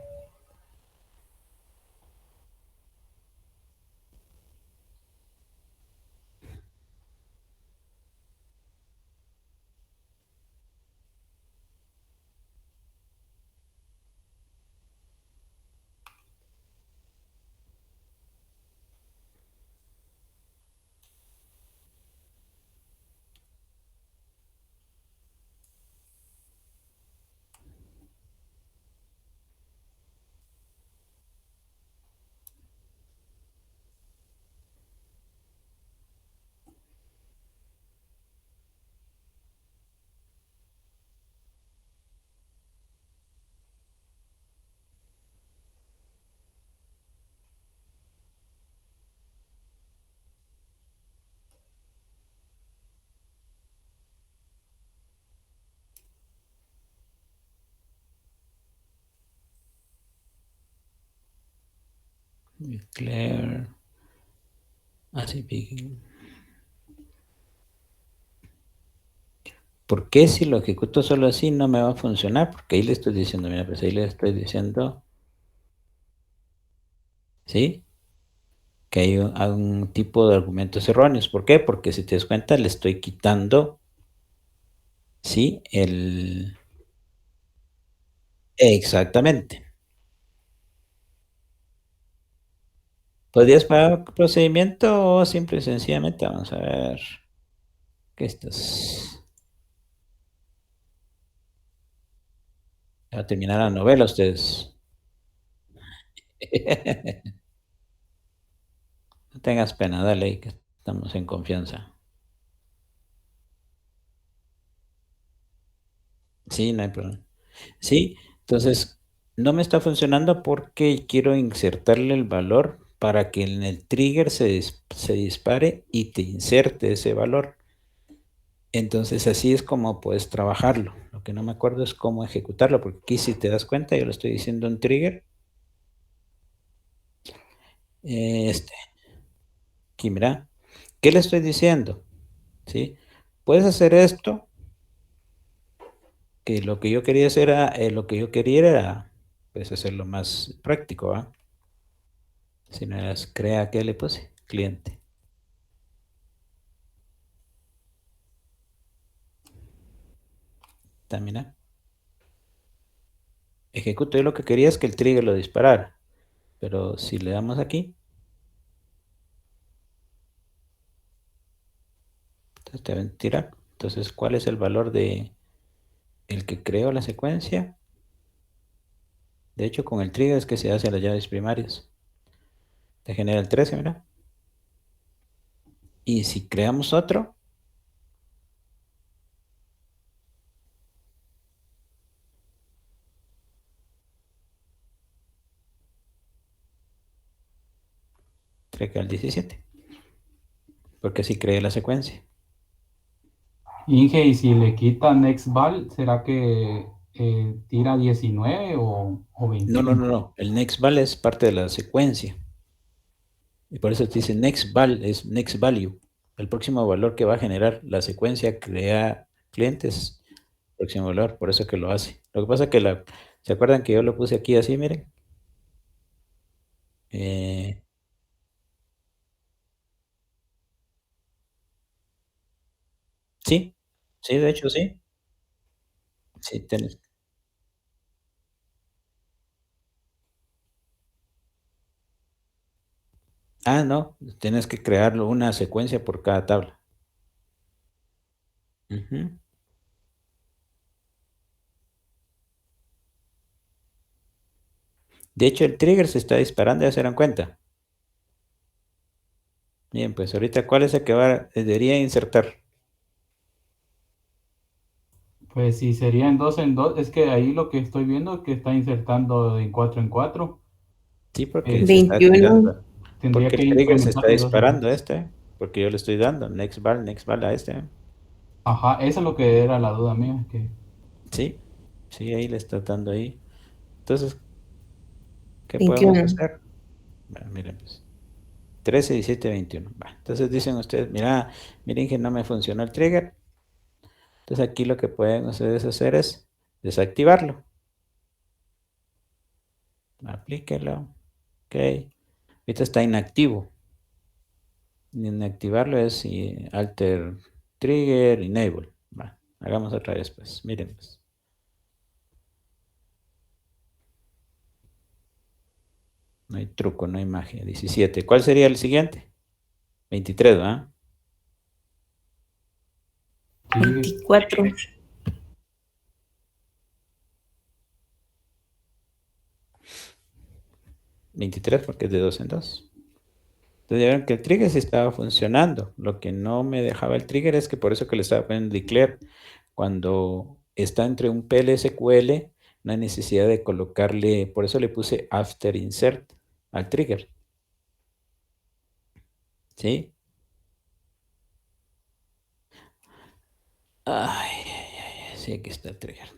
Declare. Así, begin. ¿Por qué si lo ejecuto solo así no me va a funcionar? Porque ahí le estoy diciendo, mira, pues ahí le estoy diciendo, ¿sí? Que hay un tipo de argumentos erróneos. ¿Por qué? Porque si te das cuenta, le estoy quitando, ¿sí? Exactamente. ¿Podrías pagar procedimiento o simple y sencillamente vamos a ver qué estás? Va a terminar la novela ustedes. No tengas pena, dale ahí que estamos en confianza. Sí, no hay problema. Sí, entonces no me está funcionando porque quiero insertarle el valor para que en el trigger se dispare y te inserte ese valor. Entonces así es como puedes trabajarlo. Lo que no me acuerdo es cómo ejecutarlo, porque aquí si te das cuenta, yo le estoy diciendo un trigger. Aquí mira, ¿qué le estoy diciendo? ¿Sí? Puedes hacer esto, que lo que yo quería hacer era, pues hacerlo más práctico, ¿va? Si no eras, crea que le puse, cliente. También, ejecuto. Yo lo que quería es que el trigger lo disparara, pero si le damos aquí, entonces te va a tirar. Entonces, ¿cuál es el valor de el que creó la secuencia? De hecho, con el trigger es que se hace las llaves primarias. Te genera el 13, mira. Y si creamos otro, crea el 17. Porque así creé la secuencia. Inge, y si le quita nextval, ¿será que tira 19 o 21? No. El next val es parte de la secuencia. Y por eso te dice next val es next value. El próximo valor que va a generar la secuencia crea clientes. Próximo valor, por eso que lo hace. Lo que pasa es que ¿se acuerdan que yo lo puse aquí así, miren? Sí, sí, de hecho sí. Sí, tenés. Ah, no, tienes que crear una secuencia por cada tabla. Ujú. De hecho, el trigger se está disparando, ya se dan cuenta. Bien, pues ahorita, ¿cuál es el que debería insertar? Pues si sería en 2, es que ahí lo que estoy viendo es que está insertando en 4 en 4. Sí, porque Eh, se está 21. tirando. Tendría Porque que el trigger se está implementar de 2 en 2. disparando porque yo le estoy dando next val a este. Ajá, eso es lo que era la duda mía. Sí, sí, ahí le está dando ahí. Entonces, ¿qué podemos 21. hacer? Bueno, miren, pues, 13, 17, 21. Va. Entonces dicen ustedes, miren que no me funcionó el trigger. Entonces aquí lo que pueden ustedes hacer es desactivarlo. Aplíquelo. Ok. Ahorita está inactivo. Inactivarlo es alter trigger enable. Va. Hagamos otra vez, pues. Miren, pues. No hay truco, no hay magia. 17. ¿Cuál sería el siguiente? 23, ¿va? 24. 23 porque es de 2 en 2. Entonces ya vieron que el trigger sí estaba funcionando. Lo que no me dejaba el trigger es que por eso que le estaba poniendo declare. Cuando está entre un PLSQL, no hay necesidad de colocarle, por eso le puse after insert al trigger. ¿Sí? Ay, sí, aquí está el trigger.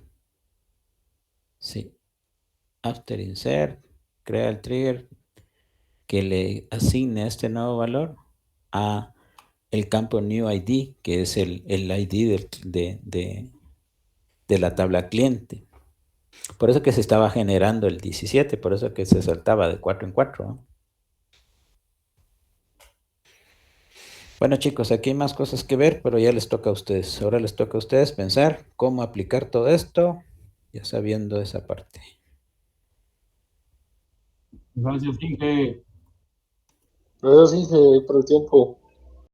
Sí. After insert, crea el trigger que le asigne este nuevo valor a el campo new ID, que es el ID de la tabla cliente. Por eso que se estaba generando el 17, por eso que se saltaba de 4 en 4, ¿no? Bueno, chicos, aquí hay más cosas que ver, pero ya les toca a ustedes. Ahora les toca a ustedes pensar cómo aplicar todo esto, ya sabiendo esa parte. Gracias, Inge. Gracias, Inge, por el tiempo.